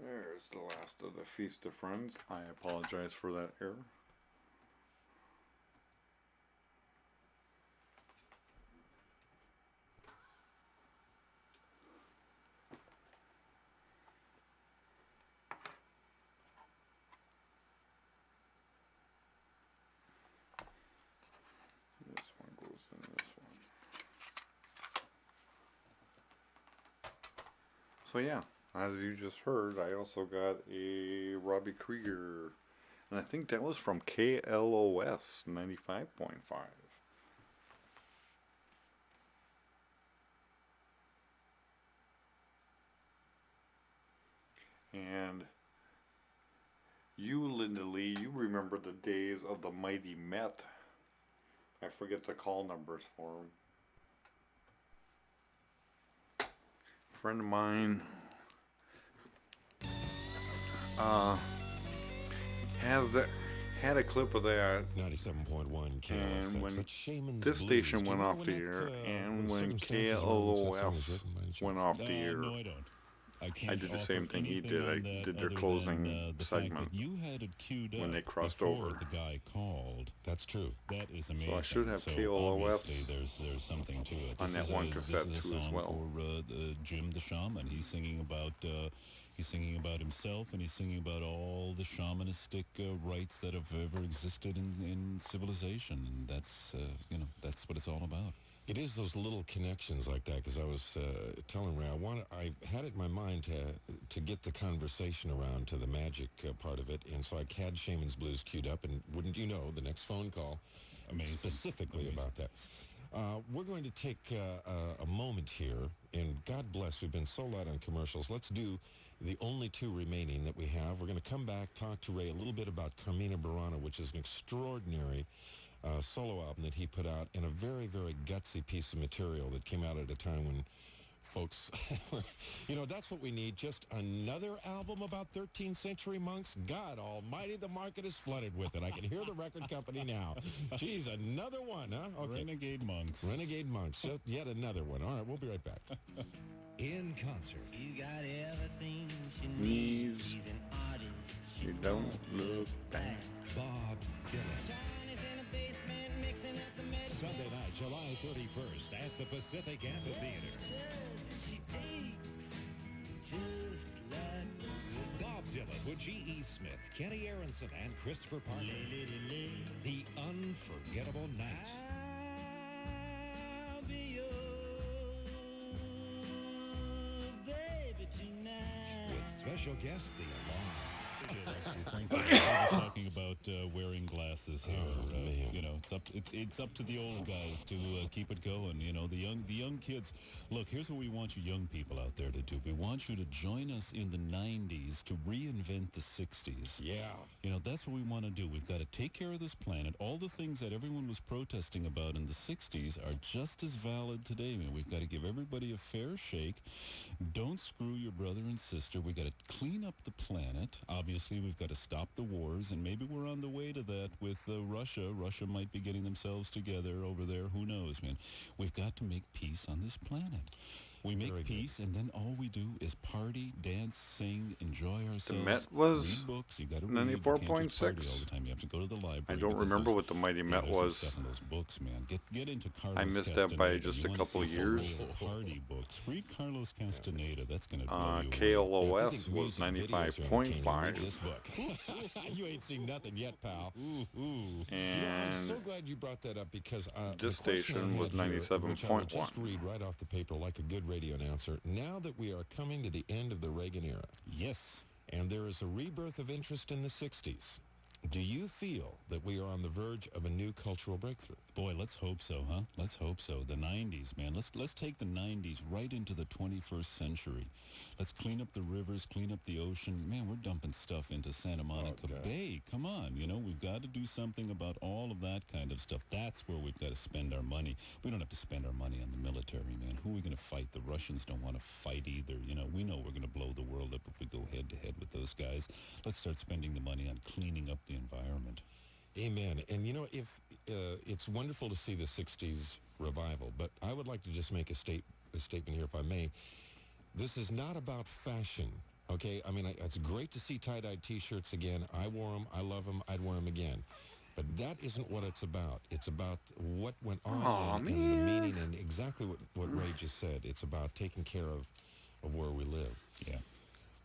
There's the last of the Feast of Friends. I apologize for that error. This one goes in this one. So yeah. As you just heard, I also got a Robbie Krieger, and I think that was from KLOS 95.5. And you, Linda Lee, you remember the days of the Mighty Met. I forget the call numbers for them. A friend of mine had a clip of that 97.1 and when this station went off the air and when KLOS went off the air, I did the same thing he did. I did their closing segment when they crossed over. The guy called. That's true. That is amazing. So I should have So KLOS obviously there's something to it. on that one cassette too as well. For Jim the Shaman. He's singing about himself, and he's singing about all the shamanistic rites that have ever existed in civilization, and that's that's what it's all about. It is those little connections like that, because I was telling Ray, I had it in my mind to get the conversation around to the magic part of it, and so I had Shaman's Blues queued up, and wouldn't you know, the next phone call, specifically about that. We're going to take a moment here, and God bless, we've been so light on commercials. Let's do the only two remaining that we have. We're going to come back, talk to Ray a little bit about Carmina Burana, which is an extraordinary solo album that he put out, and a very, very gutsy piece of material that came out at a time when folks were, that's what we need, just another album about 13th century monks. God almighty, the market is flooded with it. I can hear the record company now. Geez, another one, huh? Okay. Renegade Monks. Renegade Monks, yet another one. All right, we'll be right back. In concert. You got everything she Needs. She's an artist. You don't look back. Bob Dylan. Sunday night, July 31st at the Pacific Amphitheater. Bob Dylan with G.E. Smith, Kenny Aronson, and Christopher Parker. The Unforgettable Night. I'll be your baby tonight. With special guest, The Alarm. We're talking about wearing glasses here. It's up to the old guys to keep it going. The young kids. Look, here's what we want you young people out there to do. We want you to join us in the 90s to reinvent the 60s. Yeah. That's what we want to do. We've got to take care of this planet. All the things that everyone was protesting about in the 60s are just as valid today. I mean, we've got to give everybody a fair shake. Don't screw your brother and sister. We've got to clean up the planet. Obviously, we've got to stop the wars, and maybe we're on the way to that with Russia. Russia might be getting themselves together over there. Who knows, man? We've got to make peace on this planet. We make peace, and then all we do is party, dance, sing, enjoy ourselves. The Met was read books. You got to 94.6. all the time. You have to go to the library. I don't remember what the Mighty Met was. Stuff in those books, man. Get into Carlos I missed that by Castaneda. just You a wanna couple see of years. some party books. Read Carlos Castaneda. That's going to blow you away. KLOS was 95.5. You ain't seen nothing yet, pal. I'm And so glad you brought that up, because this the question station I was had here, which I will 97.1. just read right off the paper like a good radio announcer. Now that we are coming to the end of the Reagan era, yes, and there is a rebirth of interest in the 60s, do you feel that we are on the verge of a new cultural breakthrough? Boy, let's hope so, huh? Let's hope so. The 90s, man. Let's take the 90s right into the 21st century. Let's clean up the rivers, clean up the ocean. Man, we're dumping stuff into Santa Monica Bay. Come on, we've got to do something about all of that kind of stuff. That's where we've got to spend our money. We don't have to spend our money on the military, man. Who are we going to fight? The Russians don't want to fight either. We know we're going to blow the world up if we go head-to-head with those guys. Let's start spending the money on cleaning up the environment. Amen. And if it's wonderful to see the 60s revival, but I would like to just make a statement here, if I may. This is not about fashion, okay? I mean, it's great to see tie-dyed T-shirts again. I wore them. I love them. I'd wear them again. But that isn't what it's about. It's about what went on and the meaning, and exactly what Ray just said. It's about taking care of where we live. Yeah.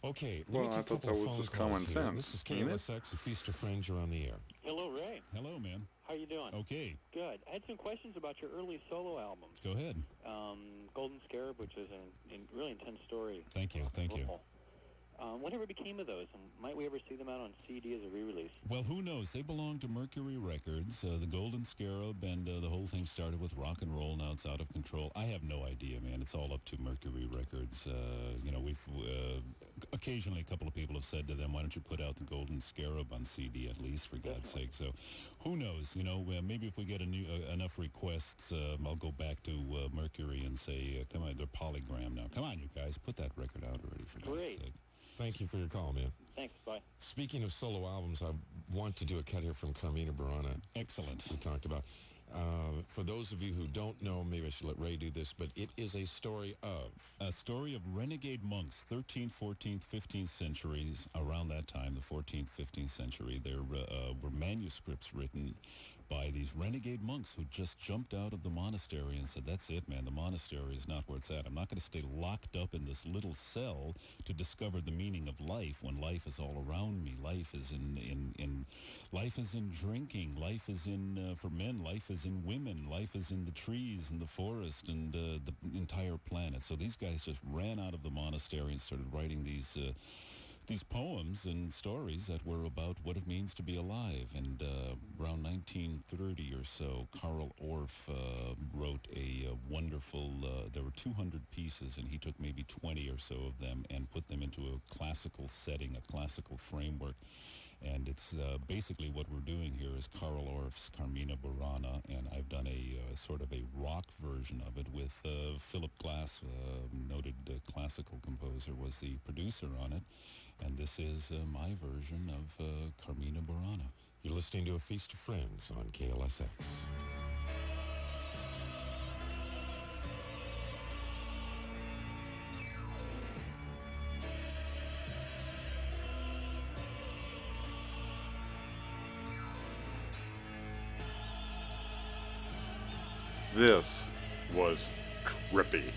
Okay. Well, I thought that was just common sense. This is KLSX, a Feast of Friends. You're on the air. Hello, Ray. Hello, man. How you doing? Okay. Good. I had some questions about your early solo albums. Go ahead. Golden Scarab, which is a really intense story. Thank you. Thank you. Whatever became of those, and might we ever see them out on CD as a re-release? Well, who knows? They belong to Mercury Records. The Golden Scarab, and the whole thing started with rock and roll. Now it's out of control. I have no idea, man. It's all up to Mercury Records. We've occasionally a couple of people have said to them, "Why don't you put out the Golden Scarab on CD at least, for God's sake?" So, who knows? Maybe if we get enough requests, I'll go back to Mercury and say, "Come on, they're Polygram now. Come on, you guys, put that record out already, for God's sake." Thank you for your call, man. Thanks, bye. Speaking of solo albums, I want to do a cut here from Carmina Burana. Excellent. We talked about. For those of you who don't know, maybe I should let Ray do this, but it is a story of renegade monks, 13th, 14th, 15th centuries. Around that time, the 14th, 15th century, there were manuscripts written by these renegade monks who just jumped out of the monastery and said, that's it, man, the monastery is not where it's at. I'm not going to stay locked up in this little cell to discover the meaning of life when life is all around me. Life is life is in drinking. Life is in, for men, life is in women. Life is in the trees and the forest and the entire planet. So these guys just ran out of the monastery and started writing these poems and stories that were about what it means to be alive. And around 1930 or so, Karl Orff wrote a wonderful, there were 200 pieces, and he took maybe 20 or so of them and put them into a classical setting, a classical framework. And it's basically what we're doing here is Karl Orff's Carmina Burana, and I've done a sort of a rock version of it with Philip Glass, noted classical composer, was the producer on it. And this is my version of Carmina Burana. You're listening to A Feast of Friends on KLSX. This was trippy.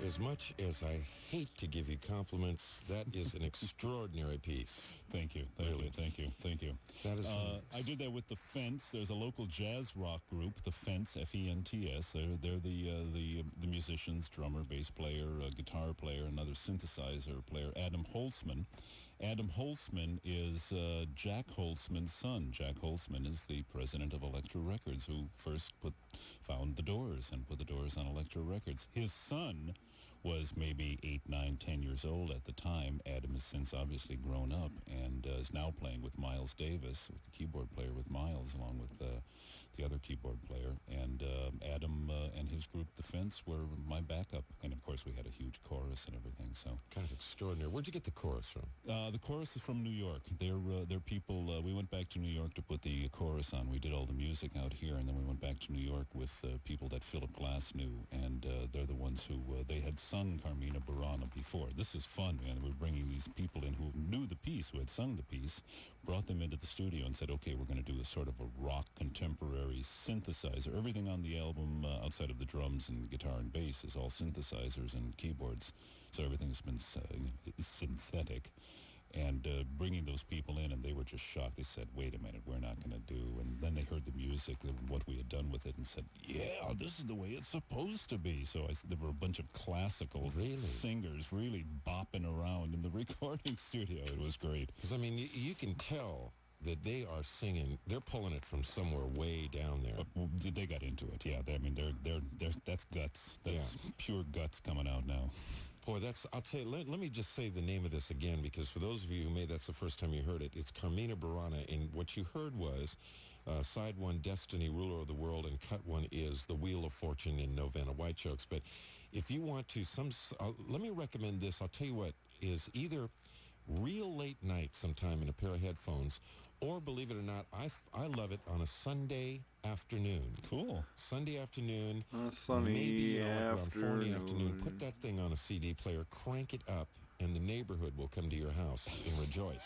As much as I hate to give you compliments, that is an extraordinary piece. Thank you. Thank you. That is I did that with The Fence. There's a local jazz rock group, The Fence, F-E-N-T-S. They're the musicians, drummer, bass player, guitar player, another synthesizer player, Adam Holtzman. Adam Holtzman is Jack Holtzman's son. Jack Holtzman is the president of Elektra Records, who first found the Doors and put the Doors on Elektra Records. His son was maybe 8, 9, 10 years old at the time. Adam has since obviously grown up and is now playing with Miles Davis, with the keyboard player with Miles, along with the other keyboard player, and Adam and his group, The Fence, were my backup. And, of course, we had a huge chorus and everything, so... Kind of extraordinary. Where'd you get the chorus from? The chorus is from New York. They're people... we went back to New York to put the chorus on. We did all the music out here, and then we went back to New York with people that Philip Glass knew, and they're the ones who... they had sung Carmina Burana before. This is fun, man. We're bringing these people in who knew the piece, who had sung the piece, brought them into the studio and said, okay, we're going to do a sort of a rock contemporary synthesizer. Everything on the album, outside of the drums and guitar and bass, is all synthesizers and keyboards. So everything's been synthetic. And bringing those people in, and they were just shocked. They said, wait a minute, we're not going to do. And then they heard the music and what we had done with it and said, yeah, this is the way it's supposed to be. So there were a bunch of classical singers really bopping around in the recording studio. It was great. Because, I mean, you can tell that they are singing. They're pulling it from somewhere way down there. They got into it, yeah. I mean, that's guts. That's pure guts coming out now. Boy, I'll tell you, let me just say the name of this again, because for those of you who that's the first time you heard it, it's Carmina Burana, and what you heard was side one, Destiny, Ruler of the World, and cut one is The Wheel of Fortune in Novena White Chokes. But if you want to, let me recommend this. I'll tell you what, is either real late night sometime in a pair of headphones, or, believe it or not, I love it on a Sunday afternoon. Cool. Sunday afternoon. On a sunny maybe around 4 in the afternoon. afternoon. Put that thing on a CD player, crank it up, and the neighborhood will come to your house and rejoice.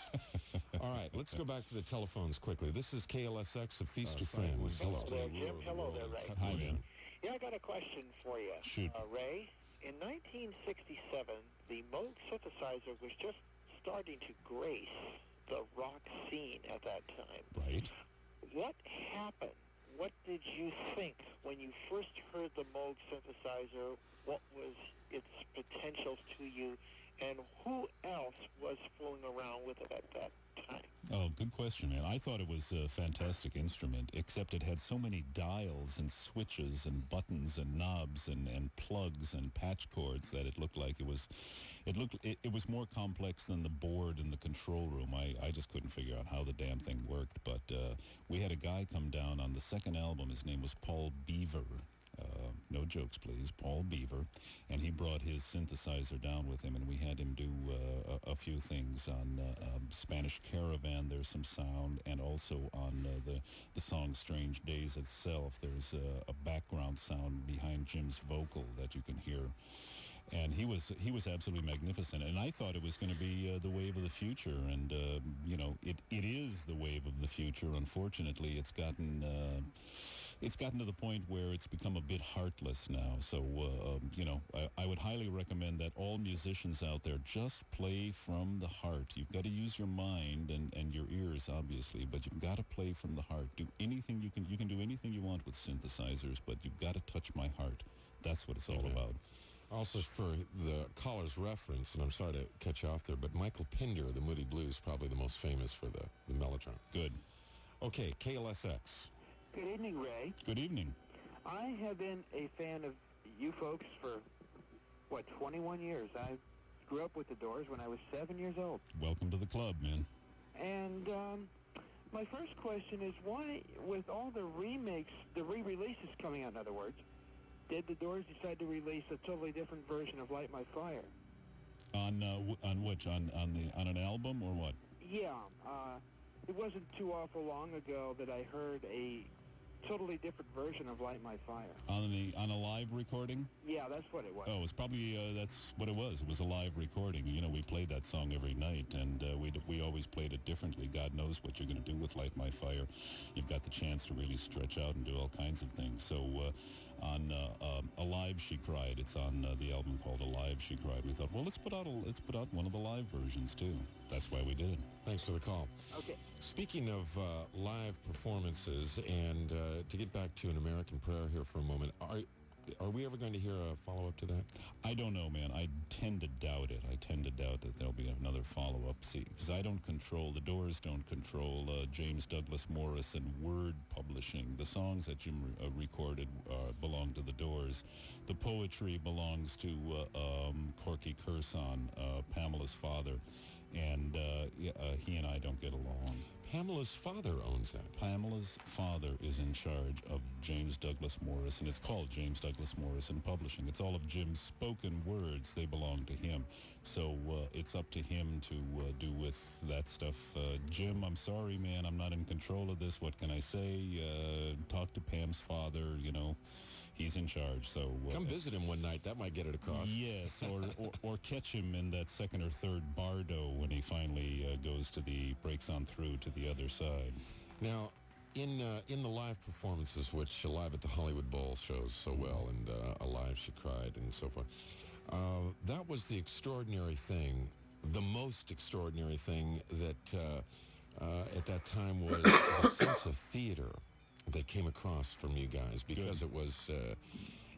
All right, let's go back to the telephones quickly. This is KLSX, a Feast of Friends. Hello there, Jim. Hello there, Ray. Hi, man. Yeah, I got a question for you. Shoot. Ray, in 1967, the Moog synthesizer was just starting to grace the rock scene at that time. Right. What happened? What did you think when you first heard the Moog synthesizer? What was its potentials to you? And who else was fooling around with it at that time? Oh, good question, man. I thought it was a fantastic instrument, except it had so many dials and switches and buttons and knobs and plugs and patch cords that it looked like it was more complex than the board in the control room. I just couldn't figure out how the damn thing worked. But we had a guy come down on the second album. His name was Paul Beaver. No jokes, please. Paul Beaver. And he brought his synthesizer down with him, and we had him do a few things on Spanish Caravan. There's some sound, and also on the song Strange Days itself, there's a background sound behind Jim's vocal that you can hear. And he was absolutely magnificent, and I thought it was going to be the wave of the future, and it is the wave of the future. Unfortunately, it's gotten to the point where it's become a bit heartless now. So I would highly recommend that all musicians out there just play from the heart. You've got to use your mind and your ears, obviously, but you've got to play from the heart. Do anything you can do anything you want with synthesizers, but you've got to touch my heart. That's what it's all about. Also, for the caller's reference, and I'm sorry to cut you off there, but Michael Pinder, the Moody Blues, probably the most famous for the Mellotron. Good. Okay, KLSX. Good evening, Ray. Good evening. I have been a fan of you folks for, 21 years. I grew up with the Doors when I was 7 years old. Welcome to the club, man. And my first question is, why, with all the remakes, the re-releases coming out, in other words, did the Doors decide to release a totally different version of Light My Fire? On which? On an album or what? Yeah, it wasn't too awful long ago that I heard a totally different version of Light My Fire. On a live recording? Yeah, that's what it was. Oh, it's probably that's what it was. It was a live recording. We played that song every night, and we always played it differently. God knows what you're going to do with Light My Fire. You've got the chance to really stretch out and do all kinds of things. So on Alive She Cried, it's on the album called Alive She Cried. We thought, well, let's put out one of the live versions too. That's why we did it. Thanks for the call. Okay. Speaking of live performances, and to get back to An American Prayer here for a moment, are we ever going to hear a follow-up to that? I don't know, man. I tend to doubt it. I tend to doubt that there'll be another follow-up. See, because I don't control, the Doors don't control James Douglas Morris and Word Publishing. The songs that Jim recorded belong to the Doors. The poetry belongs to Corky Curson, Pamela's father. And he and I don't get along. Pamela's father owns that. Pamela's father is in charge of James Douglas Morrison. It's called James Douglas Morrison Publishing. It's all of Jim's spoken words. They belong to him. So it's up to him to do with that stuff. Jim, I'm sorry, man. I'm not in control of this. What can I say? Talk to Pam's father, you know. He's in charge, so... Come visit him one night. That might get it across. Yes, or catch him in that second or third bardo when he finally breaks on through to the other side. Now, in the live performances, which Live at the Hollywood Bowl shows so well, and Alive She Cried, and so forth, that was the extraordinary thing, the most extraordinary thing that at that time was the sense of theater that came across from you guys, because it was,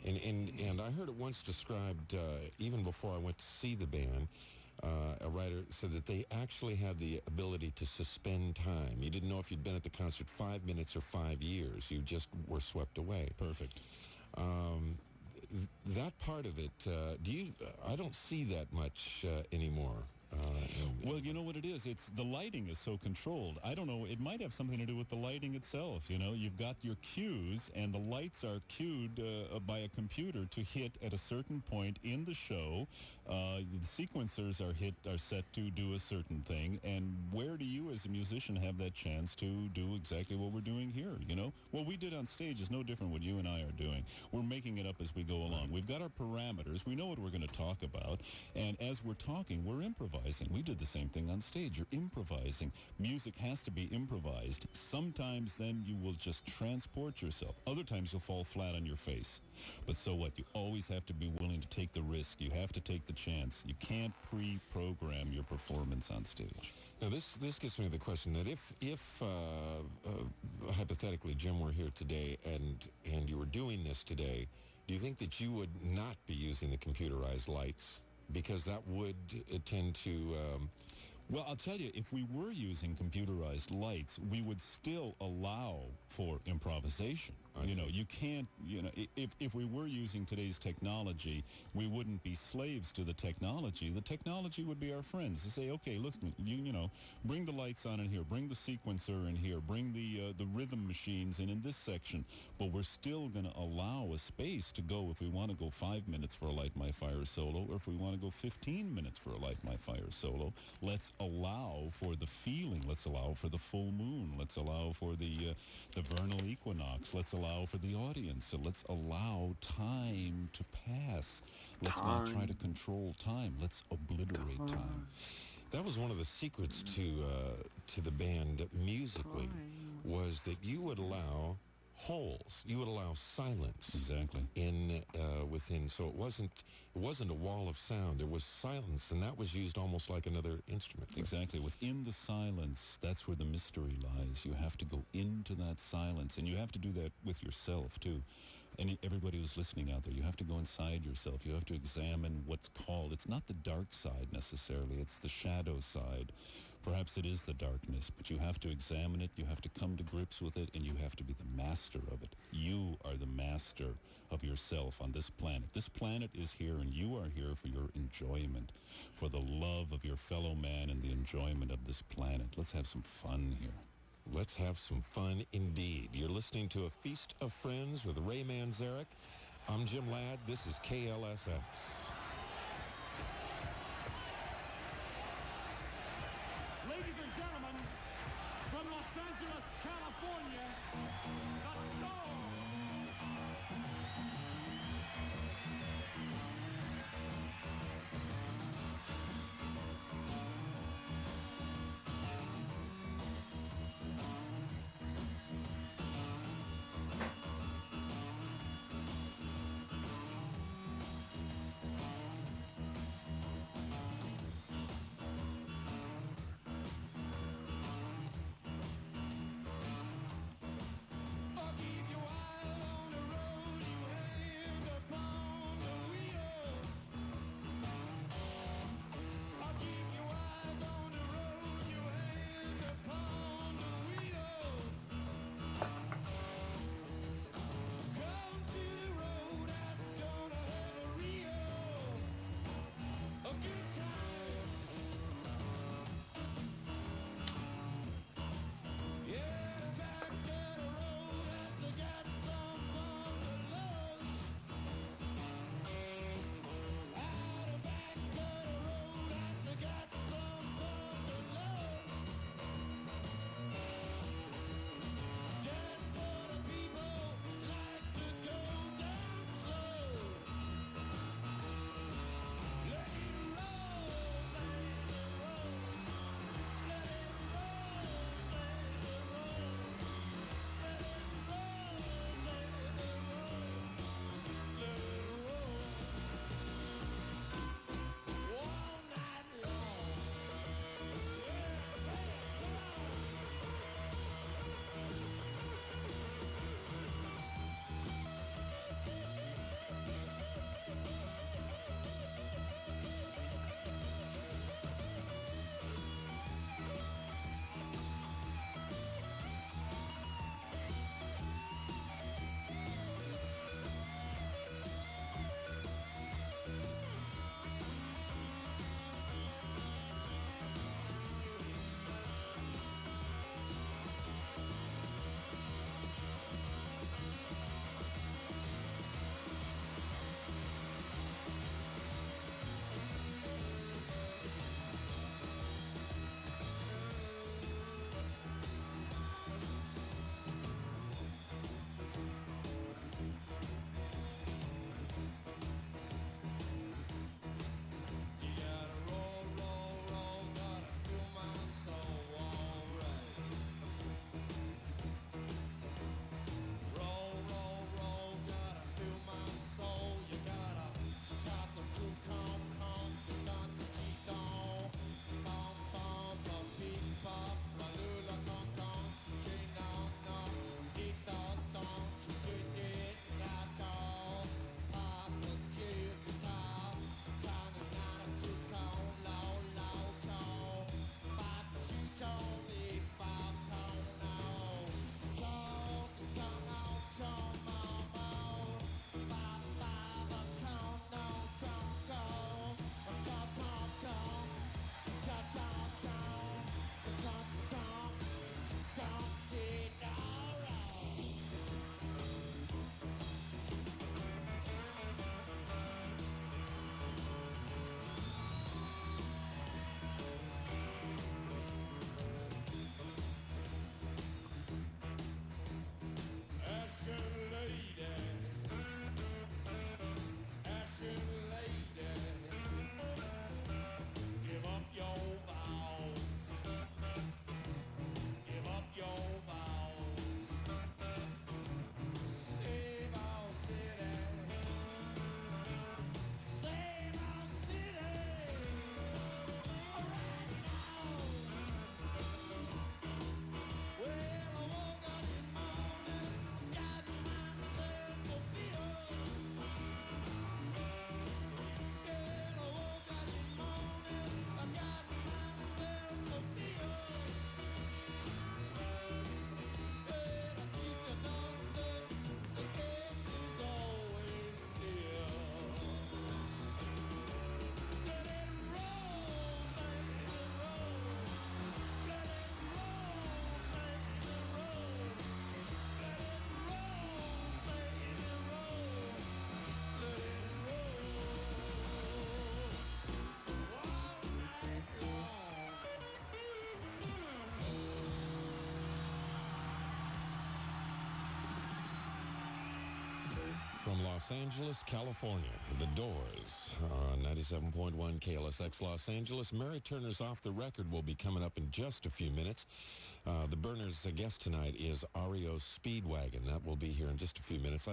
and I heard it once described, even before I went to see the band, a writer said that they actually had the ability to suspend time. You didn't know if you'd been at the concert 5 minutes or 5 years. You just were swept away. Perfect. That part of it, I don't see that much anymore. Well, you know what it is? It's the lighting is so controlled. I don't know. It might have something to do with the lighting itself. You know, you've got your cues, and the lights are cued by a computer to hit at a certain point in the show. The sequencers are set to do a certain thing. And where do you, as a musician, have that chance to do exactly what we're doing here? You know, what we did on stage is no different what you and I are doing. We're making it up as we go along. We've got our parameters. We know what we're going to talk about, and as we're talking, we're improvising. We did the same thing on stage. You're improvising. Music has to be improvised. Sometimes then you will just transport yourself. Other times you'll fall flat on your face. But so what? You always have to be willing to take the risk. You have to take the chance. You can't pre-program your performance on stage. Now, this gets me to the question that if hypothetically Jim were here today and you were doing this today, do you think that you would not be using the computerized lights? Because that would tend to... Well, I'll tell you, if we were using computerized lights, we would still allow for improvisation. You know, you can't, you know, if we were using today's technology, we wouldn't be slaves to the technology. The technology would be our friends to say, okay, look, you know, bring the lights on in here, bring the sequencer in here, bring the rhythm machines in this section, but we're still going to allow a space to go if we want to go 5 minutes for a Light My Fire solo, or if we want to go 15 minutes for a Light My Fire solo. Let's allow for the feeling. Let's allow for the full moon. Let's allow for the vernal equinox. Let's allow for the audience. So let's allow time to pass. Let's not try to control time. Let's obliterate time. That was one of the secrets to the band musically, was that you would allow holes. You would allow silence. Exactly. Within, so it wasn't a wall of sound. There was silence, and that was used almost like another instrument. Exactly. Within the silence, that's where the mystery lies. You have to go into that silence, and you have to do that with yourself too. And everybody who's listening out there, you have to go inside yourself. You have to examine what's called. It's not the dark side necessarily. It's the shadow side. Perhaps it is the darkness, but you have to examine it. You have to come to grips with it, and you have to be the master of it. You are the master of yourself on this planet. This planet is here, and you are here for your enjoyment, for the love of your fellow man and the enjoyment of this planet. Let's have some fun here. Let's have some fun indeed. You're listening to A Feast of Friends with Ray Manzerak. I'm Jim Ladd. This is KLSX. Ladies and gentlemen, from Los Angeles, California, the Doors. Los Angeles, California. The Doors on 97.1 KLSX Los Angeles. Mary Turner's Off the Record will be coming up in just a few minutes. The Burners' guest tonight is REO Speedwagon. That will be here in just a few minutes.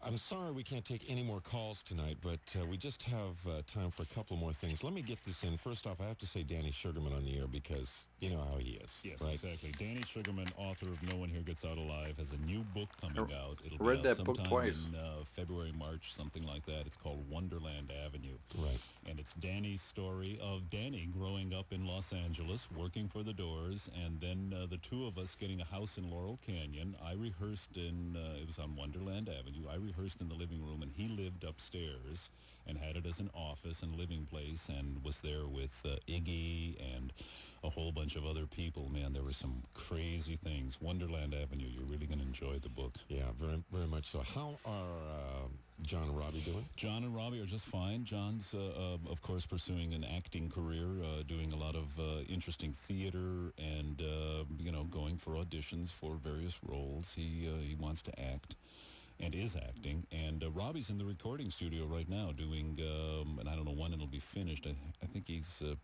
I'm sorry we can't take any more calls tonight, but we just have time for a couple more things. Let me get this in. First off, I have to say Danny Sugarman on the air because you know how he is. Yes, right? exactly. Danny Sugarman, author of No One Here Gets Out Alive, has a new book coming out. It'll read be out that book sometime twice. in February, March, something like that. It's called Wonderland Avenue. Right. And it's Danny's story of Danny growing up in Los Angeles, working for the Doors, and then the two of us getting a house in Laurel Canyon. I rehearsed it was on Wonderland Avenue. I rehearsed in the living room, and he lived upstairs and had it as an office and living place, and was there with Iggy and a whole bunch of other people. Man, there were some crazy things. Wonderland Avenue, you're really going to enjoy the book. Yeah, very, very much so. How are John and Robbie doing? John and Robbie are just fine. John's, of course, pursuing an acting career, doing a lot of interesting theater and, going for auditions for various roles. He wants to act and is acting. And Robbie's in the recording studio right now doing, and I don't know when it'll be finished. I think he's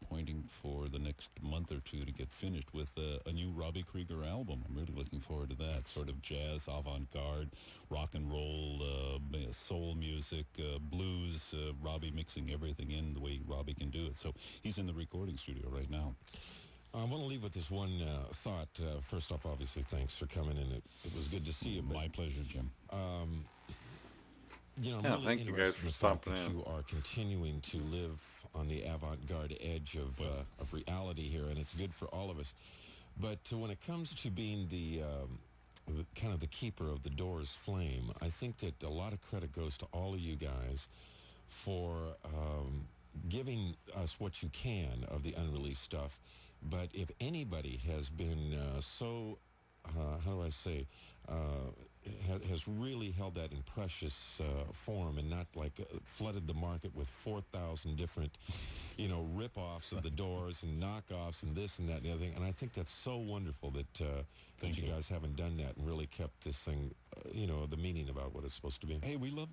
pointing for the next month or two to get finished with a new Robbie Krieger album. I'm really looking forward to that. Sort of jazz, avant-garde, rock and roll, soul music, blues, Robbie mixing everything in the way Robbie can do it. So he's in the recording studio right now. I want to leave with this one thought. First off, obviously, thanks for coming in. It was good to see you. My pleasure, Jim. I'm Yeah, really thank you guys interested for in the fact stopping that in. You are continuing to live on the avant-garde edge of reality here, and it's good for all of us. But when it comes to being the kind of the keeper of the Doors flame, I think that a lot of credit goes to all of you guys for giving us what you can of the unreleased stuff. But if anybody has been how do I say, has really held that in precious form and not like flooded the market with 4,000 different, rip-offs of the Doors and knockoffs and this and that and the other thing. And I think that's so wonderful that you guys haven't done that and really kept this thing, the meaning about what it's supposed to be. Hey, we love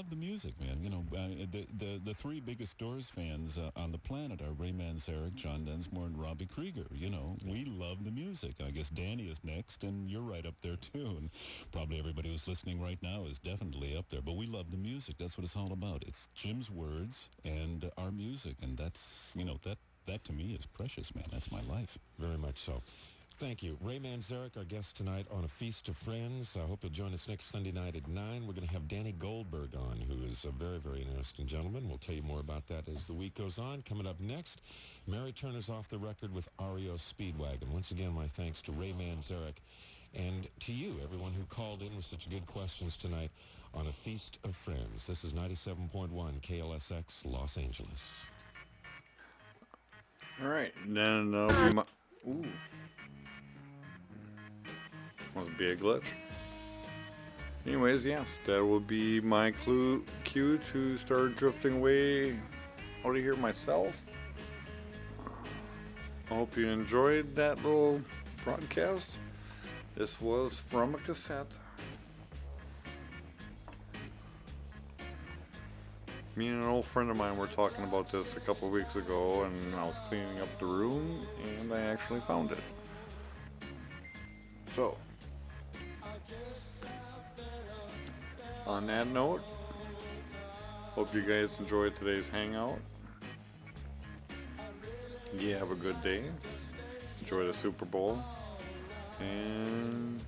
the music, man. The three biggest Doors fans on the planet are Ray Manzerak, John Densmore, and Robbie Krieger. We love the music. I guess Danny is next, and you're right up there too. And probably everybody who's listening right now is definitely up there. But we love the music. That's what it's all about. It's Jim's words and our music, and that's that to me is precious, man. That's my life. Very much so. Thank you. Ray Manzerak, our guest tonight on A Feast of Friends. I hope you'll join us next Sunday night at 9. We're going to have Danny Goldberg on, who is a very, very interesting gentleman. We'll tell you more about that as the week goes on. Coming up next, Mary Turner's Off the Record with REO Speedwagon. Once again, my thanks to Ray Manzerak and to you, everyone who called in with such good questions tonight on A Feast of Friends. This is 97.1 KLSX, Los Angeles. All right, then that'll be my... Ooh. Must be a glitch. Anyways, yes, that will be my cue to start drifting away out of here myself. I hope you enjoyed that little broadcast. This was from a cassette. Me and an old friend of mine were talking about this a couple of weeks ago, and I was cleaning up the room, and I actually found it. So, on that note, hope you guys enjoyed today's hangout. You have a good day. Enjoy the Super Bowl. And